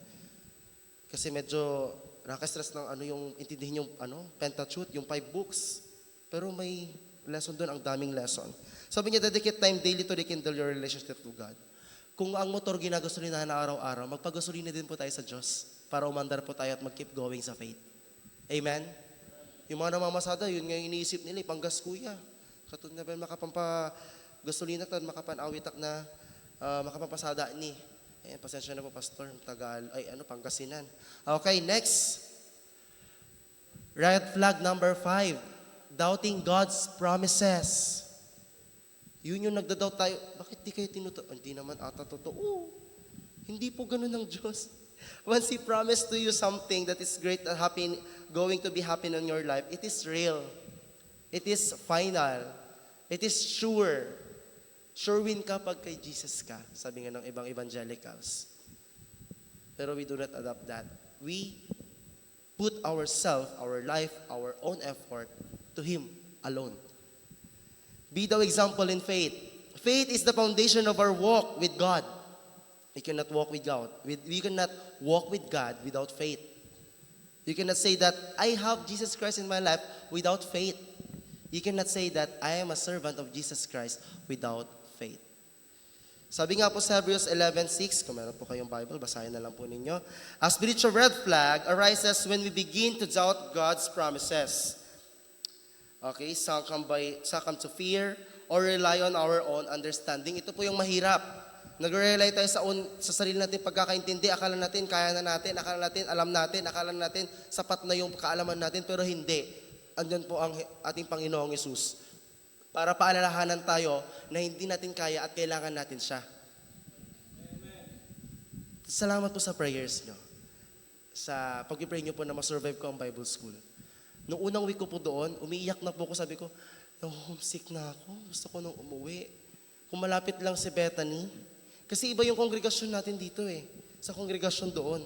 Kasi medyo nakaka-stress ng yung intindihin yung Pentateuch, yung 5 books. Pero may lesson doon, ang daming lesson. Sabi niya, dedicate time daily to rekindle your relationship to God. Kung ang motor ginagasolinahan na araw-araw, magpagasolina din po tayo sa Diyos para umandar po tayo at mag-keep going sa faith. Amen? Yung mga namamasada, yun nga yung iniisip nila, panggas kuya. Katulad na ba makapagasolina at makapanawitak na makapampasada ni. Pasensya na po, Pastor. Pangasinan. Okay, next. Red flag number 5. Doubting God's promises. Yun yung nagda-doubt tayo. Bakit di kayo tinuto? Hindi naman ata totoo. Hindi po ganun ng Diyos. Once He promised to you something that is great and going to be happen in your life, it is real. It is final. It is sure. Sure win ka pag kay Jesus ka, sabi nga ng ibang evangelicals. Pero we do not adopt that. We put ourselves, our life, our own effort to Him alone. Be the example in faith. Faith is the foundation of our walk with God. We cannot walk with God. We cannot walk with God without faith. You cannot say that I have Jesus Christ in my life without faith. You cannot say that I am a servant of Jesus Christ without faith. Sabi nga po sa Hebrews 11:6, kung meron po kayong Bible, basahin na lang po ninyo. A spiritual red flag arises when we begin to doubt God's promises. Okay, succumb to fear or rely on our own understanding. Ito po yung mahirap. Nag-rely tayo sa sarili natin pagkakaintindi. Akala natin, kaya na natin. Akala natin, alam natin. Akala natin, sapat na yung kaalaman natin. Pero hindi. Andyan po ang ating Panginoong Hesus. Para paalalahanan tayo na hindi natin kaya at kailangan natin siya. Amen. Salamat po sa prayers nyo. Sa pag-pray nyo po na ma-survive ko ang Bible School. Noong unang week ko po doon, umiiyak na po ako. Sabi ko, homesick na ako. Gusto ko nang umuwi. Kung malapit lang si Bethany. Kasi iba yung kongregasyon natin dito eh. Sa kongregasyon doon.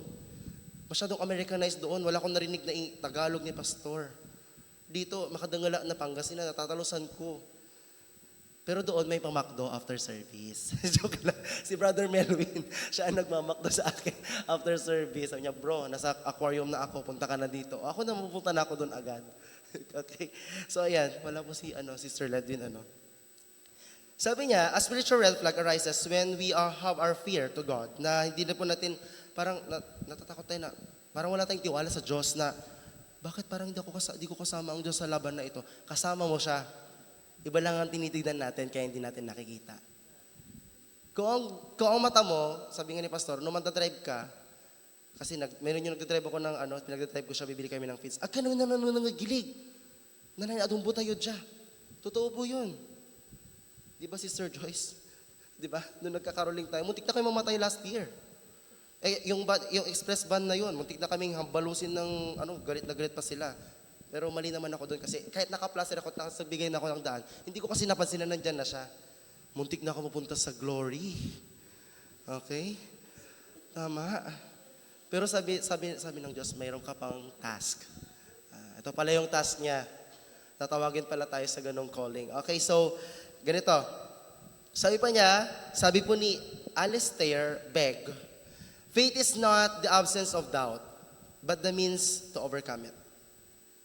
Masyadong Americanized doon. Wala akong narinig na Tagalog ni Pastor. Dito, makadangala na Pangasinan, natatalusan ko. Pero doon may pamakdo after service. Joke lang. Si Brother Melvin, siya ang nagmamakdo sa akin after service. Sabi niya, bro, nasa aquarium na ako, punta ka na dito. Ako na, pupunta na ako doon agad. Okay. So ayan, wala po si Sister Ledwin. Sabi niya, a spiritual red flag arises when we have our fear to God. Na hindi na po natin, parang natatakot tayo na, parang wala tayong tiwala sa Diyos na, bakit parang di ko kasama ang Diyos sa laban na ito? Kasama mo siya. Iba lang ang tinitignan natin kaya hindi natin nakikita. Kung ang mata mo, sabi nga ni Pastor, nung magdadrive ka, kasi meron yung nagdadrive ako ng pinagdadrive ko siya, bibili kami ng feeds. Ka naman nangigilig. Nanay, adumbo tayo dyan. Totoo po yun. Di ba, Sister Joyce? Di ba? Nung nagkakaroling tayo, muntik na kayo mamatay last year. Yung express van na yun, muntik na kaming hambalusin ng, galit na galit pa sila. Pero mali naman ako doon kasi kahit naka-plaster ako, nakasagbigay na ako ng daan, hindi ko kasi napansin na nandyan na siya. Muntik na ako mapunta sa glory. Okay? Tama. Pero sabi ng Diyos, mayroon ka pang task. Ito pala yung task niya. Tatawagin pala tayo sa ganong calling. Okay, so, ganito. Sabi po ni Alistair Begg, faith is not the absence of doubt, but the means to overcome it.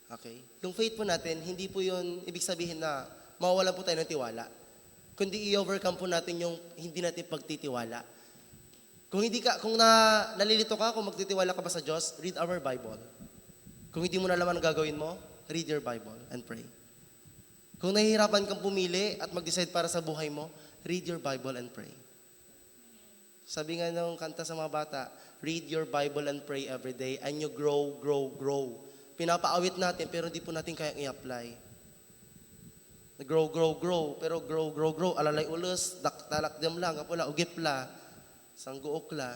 Okay? Yung faith po natin, hindi po yun, ibig sabihin na mawawalan po tayo ng tiwala. Kundi i-overcome po natin yung hindi natin pagtitiwala. Kung nalilito ka, kung magtitiwala ka ba sa Diyos, read our Bible. Kung hindi mo na alam ang gagawin mo, read your Bible and pray. Kung nahihirapan kang pumili at mag-decide para sa buhay mo, read your Bible and pray. Sabi nga nung kanta sa mga bata, read your Bible and pray every day and you grow, grow, grow. Pinapaawit natin pero hindi po natin kayang i-apply. Grow, grow, grow. Pero grow, grow, grow. Alalay ulos, talakdam lang, kapula, ugipla, sangguokla.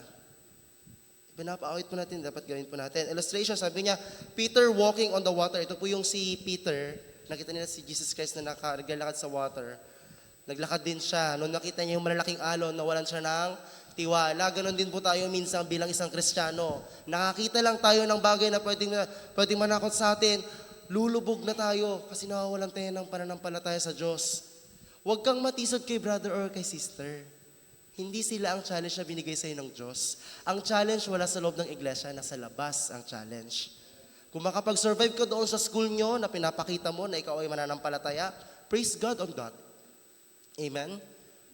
Pinapaawit po natin, dapat gawin po natin. Illustration, sabi niya, Peter walking on the water. Ito po yung si Peter. Nakita nila si Jesus Christ na naglalakad sa water. Naglakad din siya. Nung nakita niya yung malalaking alon, nawalan siya ng tiwala. Ganon din po tayo minsan bilang isang Kristiyano. Nakakita lang tayo ng bagay na pwedeng manakot sa atin. Lulubog na tayo kasi nawawalan tayo ng pananampalataya sa Diyos. Huwag kang matisod kay brother or kay sister. Hindi sila ang challenge na binigay sa'yo ng Diyos. Ang challenge wala sa loob ng iglesia, nasa labas ang challenge. Kung makapag-survive ka doon sa school nyo na pinapakita mo na ikaw ay mananampalataya, praise God on that. Amen?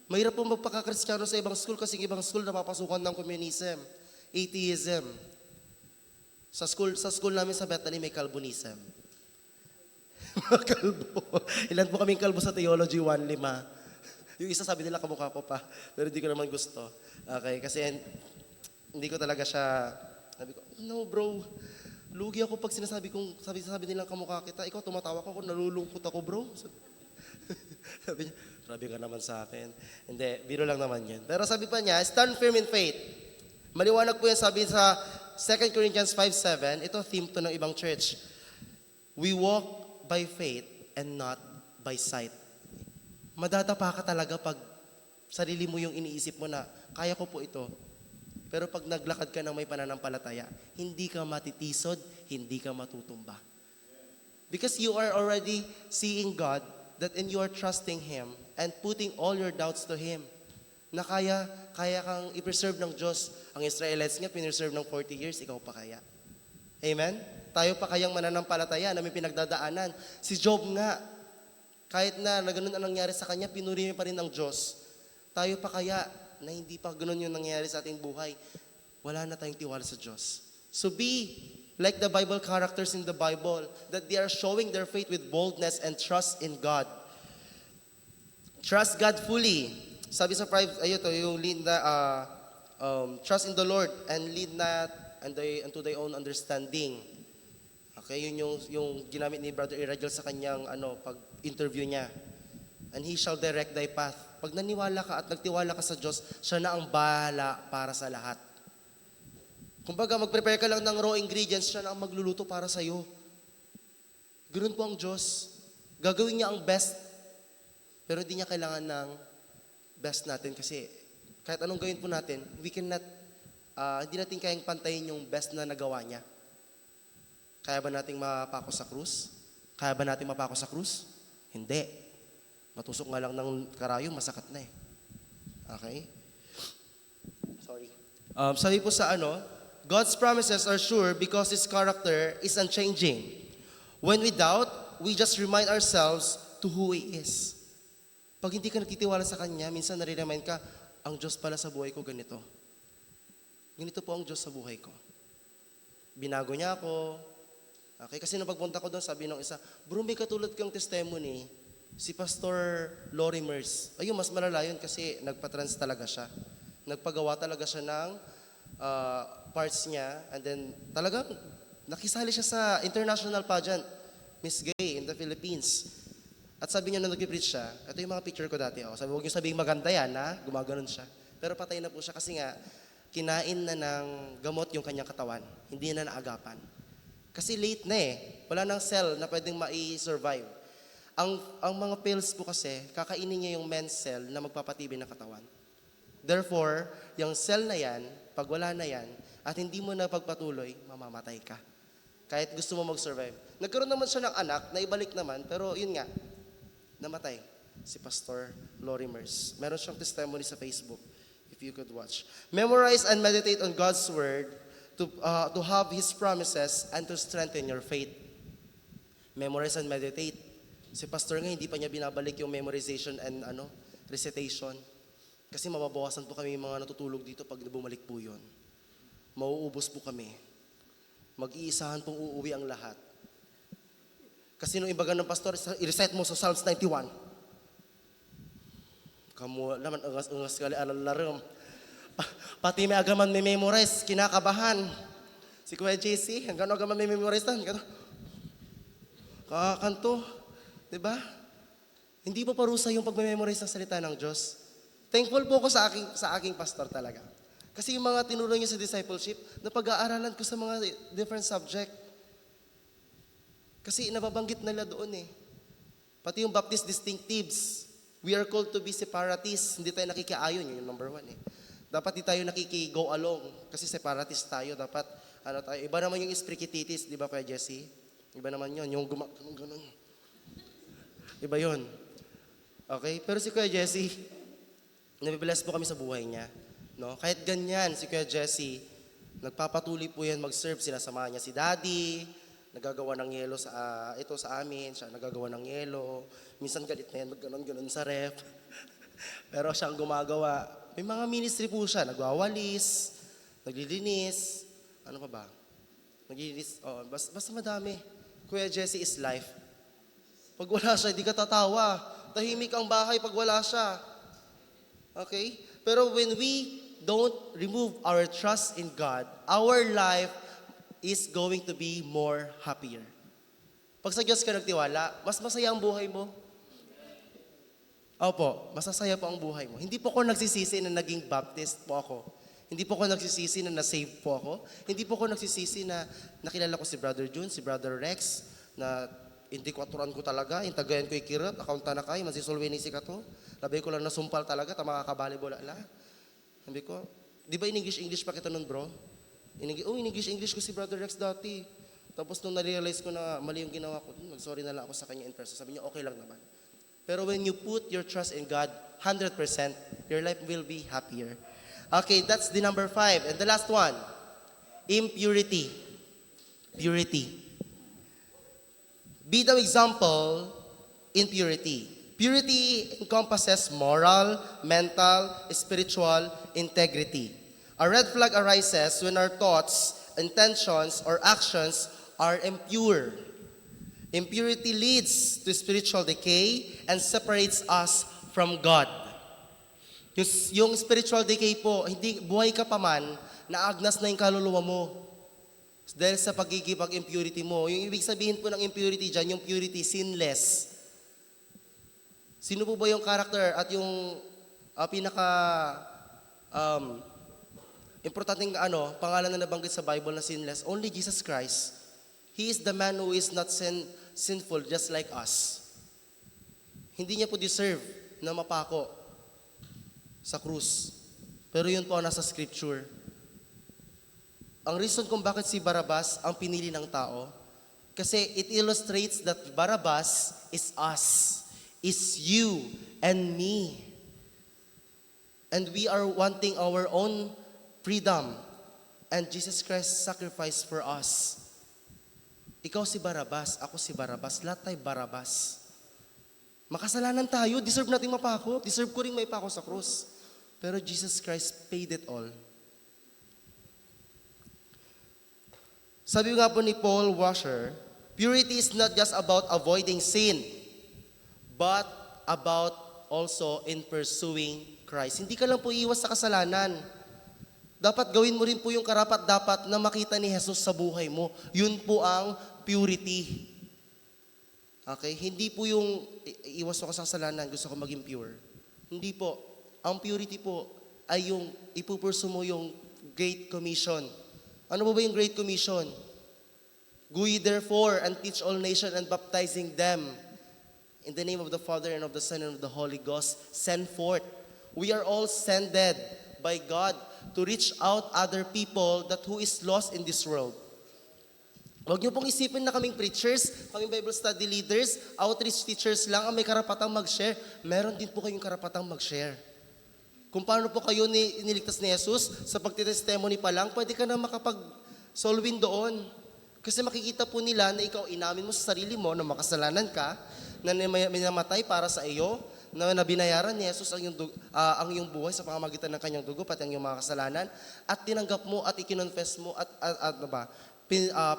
Mahirap po magpaka-Kristiyano sa ibang school kasi ibang school napapasukan ng communism, atheism. Sa school namin sa Bethany may Calvinism. Mga kalbo. Ilan po kaming kalbo sa Theology 1.5. Yung isa sabi nila kamukha ko pa, pero hindi ko naman gusto. Okay, kasi hindi ko talaga siya, sabi ko, no bro, lugi ako pag sinasabi nilang kamukha kita, ikaw tumatawa ko, nalulungkot ako bro. Sabi niya, grabe ka naman sa akin. Hindi, biro lang naman yan. Pero sabi pa niya, stand firm in faith. Maliwanag po yan sabi sa 2 Corinthians 5:7, ito theme to ng ibang church. We walk by faith and not by sight. Madadapa ka talaga pag sarili mo yung iniisip mo na, kaya ko po ito. Pero pag naglakad ka ng may pananampalataya, hindi ka matitisod, hindi ka matutumba. Because you are already seeing God that in you are trusting Him and putting all your doubts to Him. Na kaya kang i-preserve ng Diyos. Ang Israelites nga, pinreserve ng 40 years, ikaw pa kaya. Amen? Tayo pa kayang mananampalataya na may pinagdadaanan. Si Job nga, kahit na ganun ang nangyari sa kanya, pinuri pa rin ng Diyos. Tayo pa kaya na hindi pa ganun yung nangyari sa ating buhay, wala na tayong tiwala sa Diyos. So be like the Bible characters in the Bible, that they are showing their faith with boldness and trust in God. Trust God fully. Sabi sa yung lead na, trust in the Lord and lead not unto thy own understanding. Okay, yun yung ginamit ni Brother Iragel sa kanyang pag-interview niya. And He shall direct thy path. Pag naniwala ka at nagtiwala ka sa Diyos, siya na ang bahala para sa lahat. Kumbaga, mag-prepare ka lang ng raw ingredients, siya na ang magluluto para sa iyo. Ganoon po ang Diyos. Gagawin niya ang best, pero hindi niya kailangan ng best natin kasi kahit anong gawin po natin, hindi natin kayang pantayin yung best na nagawa niya. Kaya ba nating mapako sa krus? Kaya ba nating mapako sa krus? Hindi. Matusok nga lang ng karayom, masakat na eh. Okay? Sorry. Sabi po sa God's promises are sure because His character is unchanging. When we doubt, we just remind ourselves to who He is. Pag hindi ka nagtitiwala sa Kanya, minsan nare-remind ka, ang Diyos pala sa buhay ko ganito. Ganito po ang Diyos sa buhay ko. Binago niya ako. Okay, kasi nung pagpunta ko doon, sabi nung isa, bro, may katulad kang testimony, si Pastor Lorimers. Ayun, mas malala yun kasi nagpa-trans talaga siya. Nagpagawa talaga siya ng parts niya. And then, talagang nakisali siya sa international pageant, Miss Gay in the Philippines. At sabi niya nung nag-preach siya, ito yung mga picture ko dati. Sabi, huwag niyo sabihin maganda yan, ha? Gumaganon siya. Pero patay na po siya kasi nga, kinain na ng gamot yung kanyang katawan. Hindi na naagapan. Kasi late na eh. Wala nang cell na pwedeng mai-survive. Ang mga pills po kasi, kakainin niya yung men's cell na magpapatibay ng katawan. Therefore, yung cell na yan, pag wala na yan, at hindi mo na pagpatuloy, mamamatay ka. Kahit gusto mo mag-survive. Nagkaroon naman siya ng anak, na ibalik naman, pero yun nga, namatay si Pastor Lorimers. Meron siyang testimony sa Facebook, if you could watch. Memorize and meditate on God's Word to have His promises and to strengthen your faith. Memorize and meditate. Si Pastor nga, hindi pa niya binabalik yung memorization and recitation. Kasi mababawasan po kami yung mga natutulog dito pag bumalik po yun. Mauubos po kami. Mag-iisahan pong uuwi ang lahat. Kasi nung ibagan ng pastor, i-recite mo sa Psalms 91. Kamu naman, ungas kali alalarom. Pati may agaman may memorize, kinakabahan. Si Kuya JC, hanggang agaman may memorize tan. Kakanto. Diba? Hindi po parusa yung pag-memorize ng salita ng Diyos. Thankful po ako sa aking pastor talaga. Kasi yung mga tinuro niya sa discipleship, napag-aaralan ko sa mga different subject. Kasi nababanggit nila doon eh. Pati yung Baptist distinctives. We are called to be separatists. Hindi tayo nakikiayon. Yun yung number 1 eh. Dapat di tayo nakiki-go along. Kasi separatist tayo. Dapat, tayo. Iba naman yung sprikititis. Di ba, Kuya Jesse? Iba naman yun. Yung ganun. Iba yun. Okay? Pero si Kuya Jesse, nabibless po kami sa buhay niya. No? Kahit ganyan, si Kuya Jesse, nagpapatuloy po yan mag-serve. Sinasamahan niya si Daddy, nagagawa ng yelo sa amin, siya nagagawa ng yelo. Minsan galit na yan, magganon-ganon sa ref. Pero siya ang gumagawa. May mga ministry po siya, nagwawalis, naglilinis, ano pa ba? Naglilinis, basta madami. Kuya Jesse is life. Pag wala siya, hindi ka tatawa. Tahimik ang bahay pag wala siya. Okay? Pero when we don't remove our trust in God, our life is going to be more happier. Pag sa Diyos ka nagtiwala, mas masaya ang buhay mo. Opo, masasaya po ang buhay mo. Hindi po ako nagsisisi na naging Baptist po ako. Hindi po ako nagsisisi na na-save po ako. Hindi po ako nagsisisi na nakilala ko si Brother June, si Brother Rex, na hindi kwaturan ko talaga, yung tagayan ko ikirap, akaunta na kayo, masisulwi ni si kato. Labay ko lang nasumpal talaga, tamakakabali bola la. Sabi ko, di ba in English pa kita nun bro? In English ko si Brother Rex dati. Tapos nung na-realize ko na mali yung ginawa ko, sorry na lang ako sa kanya in person. Sabi niya, okay lang naman. Pero when you put your trust in God, 100%, your life will be happier. Okay, that's the number 5. And the last one, impurity. Purity. Be the example in purity. Purity encompasses moral, mental, spiritual integrity. A red flag arises when our thoughts, intentions, or actions are impure. Impurity leads to spiritual decay and separates us from God. Yung spiritual decay po, hindi buhay ka pa man, naagnas na yung kaluluwa mo. Dahil sa pag-impurity mo. Yung ibig sabihin po ng impurity dyan, yung purity, sinless. Sino po ba yung character at yung importanteng pangalan na nabanggit sa Bible na sinless? Only Jesus Christ. He is the man who is not sinful just like us. Hindi niya po deserve na mapako sa krus. Pero yun po ang nasa scripture. Ang reason kung bakit si Barabbas ang pinili ng tao, kasi it illustrates that Barabbas is us. is you and me. And we are wanting our own freedom. And Jesus Christ sacrificed for us. Ikaw si Barabas, ako si Barabas, lahat tayo Barabas. Makasalanan tayo, deserve nating mapako, deserve ko rin may pako sa krus. Pero Jesus Christ paid it all. Sabi nga po ni Paul Washer, purity is not just about avoiding sin, but about also in pursuing Christ. Hindi ka lang po iwas sa kasalanan. Dapat gawin mo rin po yung karapat-dapat na makita ni Jesus sa buhay mo. Yun po ang purity. Okay? Hindi po yung iwas ako sa kasalanan, gusto ko maging pure. Hindi po. Ang purity po ay yung ipupursu mo yung Great Commission. Ano ba yung Great Commission? Go ye therefore and teach all nations and baptizing them in the name of the Father and of the Son and of the Holy Ghost. Send forth. We are all sended by God to reach out other people that who is lost in this world. Huwag niyo pong isipin na kaming preachers, kaming Bible study leaders, outreach teachers lang ang may karapatang mag-share. Meron din po kayong karapatang mag-share. Kung paano po kayo niligtas ni Jesus, sa pagtitestimony pa lang, pwede ka na makapag-solwin doon. Kasi makikita po nila na ikaw inamin mo sa sarili mo na makasalanan ka, na may namatay para sa iyo, na binayaran ni Jesus ang iyong buhay sa pamamagitan ng kanyang dugo, pati ang iyong mga kasalanan, at tinanggap mo at ikinonfess mo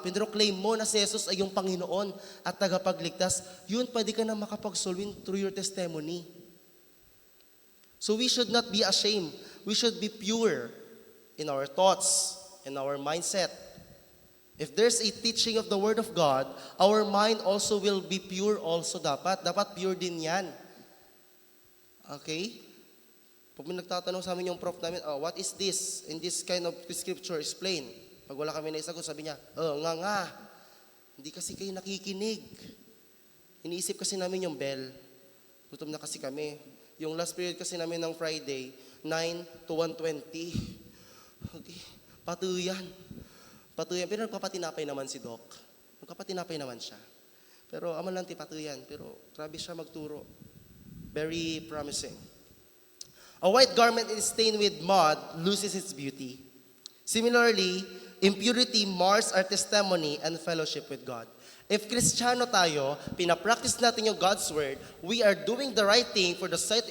pinroclaim mo na si Jesus ay iyong Panginoon at tagapagligtas, yun pwede ka na makapagsolwin through your testimony. So we should not be ashamed. We should be pure in our thoughts, in our mindset. If there's a teaching of the Word of God, our mind also will be pure also dapat. Dapat pure din yan. Okay? Pag may nagtatanong sa amin yung prof namin, what is this? In this kind of scripture, explain. Pag wala kami naisagot, sabi niya, nga. Hindi kasi kayo nakikinig. Iniisip kasi namin yung bell. Gutom na kasi kami. Yung last period kasi namin ng Friday, 9 to 1:20. Okay. Patuyan. Pero nagpapatinapay naman si Doc. Nagpapatinapay naman siya. Pero amalanti patuyan. Pero grabe siya magturo. Very promising. A white garment is stained with mud loses its beauty. Similarly, impurity mars our testimony and fellowship with God. If Kristiyano tayo, pinapractice natin yung God's Word, we are doing the right thing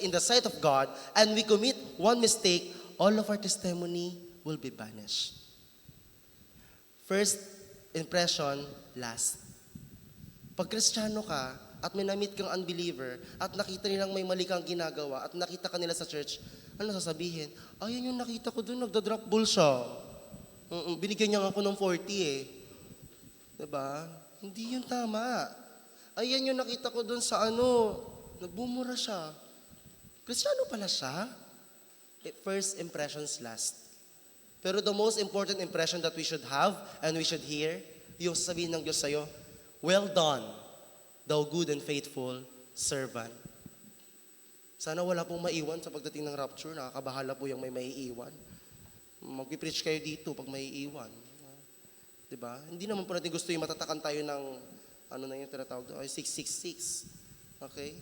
in the sight of God, and we commit one mistake, all of our testimony will be banished. First impression, last. Pag Kristiyano ka, at may na-meet kang unbeliever, at nakita nilang may mali kang ginagawa, at nakita ka nila sa church, ano sasabihin? Ayun yung nakita ko doon, nagda-drop ball siya. Binigyan niya ako ng 40 eh. Diba? Hindi yun tama. Ayan yung nakita ko doon sa nagbumura siya. Kristiyano pala siya. First impressions last. Pero the most important impression that we should have and we should hear, yung sasabihin ng Diyos sa'yo, well done, thou good and faithful servant. Sana wala pong maiwan sa pagdating ng rapture. Nakakabahala po yung may maiiwan. Magpipreach kayo dito pag maiiwan. Diba? Hindi naman po natin gusto yung matatakan tayo ng, yung tinatawag doon, 666. Okay?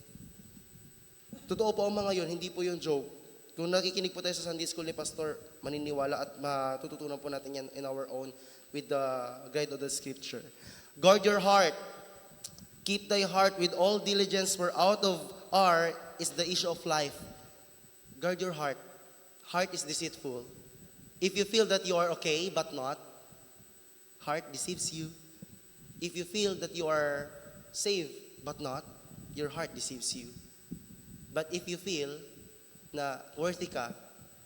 Totoo po ang mga yun, hindi po yung joke. Kung nakikinig po tayo sa Sunday School ni Pastor, maniniwala at matututunan po natin yan in our own with the guide of the Scripture. Guard your heart. Keep thy heart with all diligence, for out of is the issue of life. Guard your heart. Heart is deceitful. If you feel that you are okay but not, heart deceives you. If you feel that you are saved but not, your heart deceives you. But if you feel na worthy ka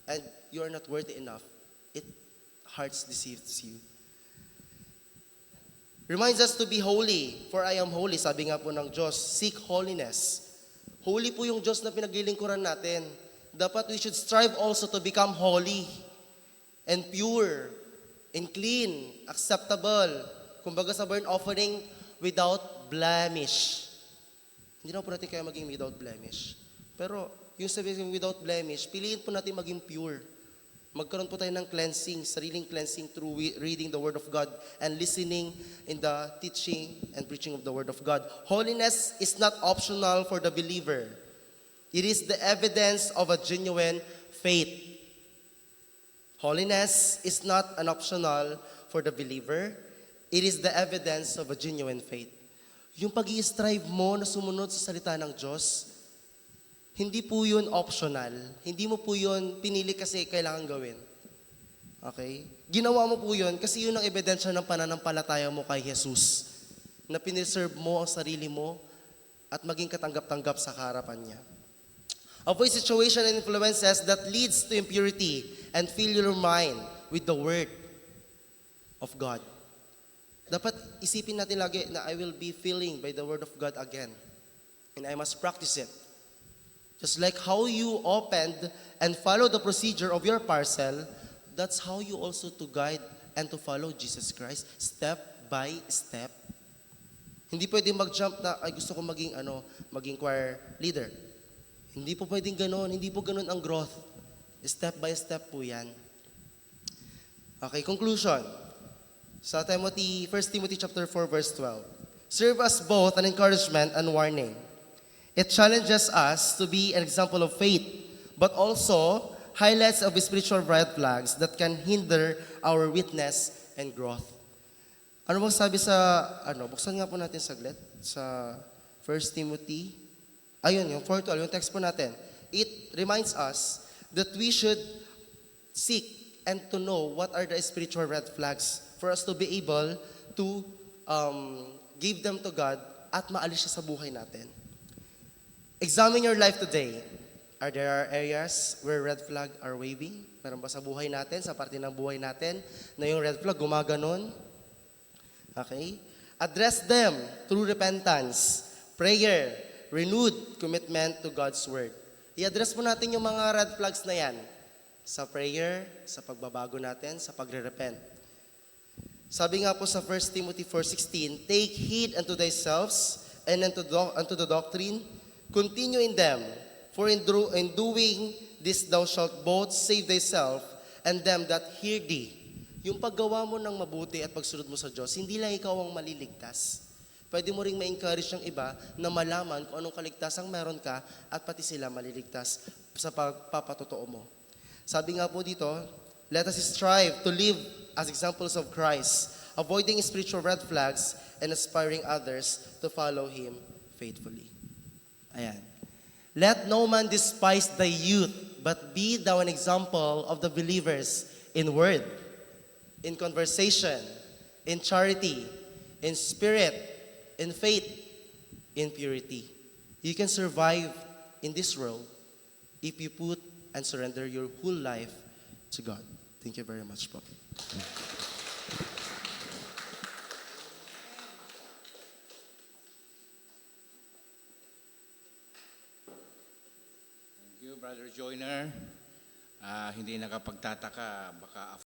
and you are not worthy enough, heart deceives you. Reminds us to be holy, for I am holy. Sabi nga po ng Diyos, seek holiness. Holy po yung Diyos na pinaglilingkuran natin. Dapat we should strive also to become holy and pure and clean, acceptable. Kumbaga sa burnt offering, without blemish. Hindi na po natin kaya maging without blemish. Pero yung sabihin without blemish, piliin po natin maging pure. Magkaroon po tayo ng cleansing, sariling cleansing through reading the Word of God and listening in the teaching and preaching of the Word of God. Holiness is not optional for the believer. It is the evidence of a genuine faith. Holiness is not an optional for the believer. It is the evidence of a genuine faith. Yung pag-i-strive mo na sumunod sa salita ng Diyos, hindi po yun optional. Hindi mo po yun pinili kasi kailangan gawin. Okay? Ginawa mo po yun kasi yun ang ebidensya ng pananampalataya mo kay Jesus. Na piniserve mo ang sarili mo at maging katanggap-tanggap sa harapan niya. Avoid situation and influences that leads to impurity and fill your mind with the Word of God. Dapat isipin natin lagi na I will be filling by the Word of God again. And I must practice it. Just like how you opened and followed the procedure of your parcel, that's how you also to guide and to follow Jesus Christ step by step. Hindi pwedeng mag-jump na ay gusto ko maging choir leader. Hindi po pwedeng ganoon, hindi po ganoon ang growth. Step by step po 'yan. Okay, conclusion. Sa 1 Timothy chapter 4 verse 12. Serve us both an encouragement and warning. It challenges us to be an example of faith, but also highlights of spiritual red flags that can hinder our witness and growth. Ano bang sabi sa, buksan nga po natin saglit, sa 1 Timothy. Ayun, yung 4:12, yung text po natin. It reminds us that we should seek and to know what are the spiritual red flags for us to be able to give them to God at maalis siya sa buhay natin. Examine your life today. Are there areas where red flag are waving? Meron ba sa buhay natin, sa parte ng buhay natin, na yung red flag gumaganon? Okay? Address them through repentance, prayer, renewed commitment to God's Word. I-address mo natin yung mga red flags na yan sa prayer, sa pagbabago natin, sa pagre-repent. Sabi nga po sa 1 Timothy 4:16, take heed unto thyself and unto the doctrine. Continue in them, for in doing this thou shalt both save thyself and them that hear thee. Yung paggawa mo ng mabuti at pagsunod mo sa Diyos, hindi lang ikaw ang maliligtas. Pwede mo ring ma-encourage yung iba na malaman kung anong kaligtasang meron ka at pati sila maliligtas sa pagpapatotoo mo. Sabi nga po dito, let us strive to live as examples of Christ, avoiding spiritual red flags and aspiring others to follow Him faithfully. Ayan. Let no man despise thy youth, but be thou an example of the believers in word, in conversation, in charity, in spirit, in faith, in purity. You can survive in this world if you put and surrender your whole life to God. Thank you very much, po. Thank you, Brother Joyner. Hindi nakapagtataka, baka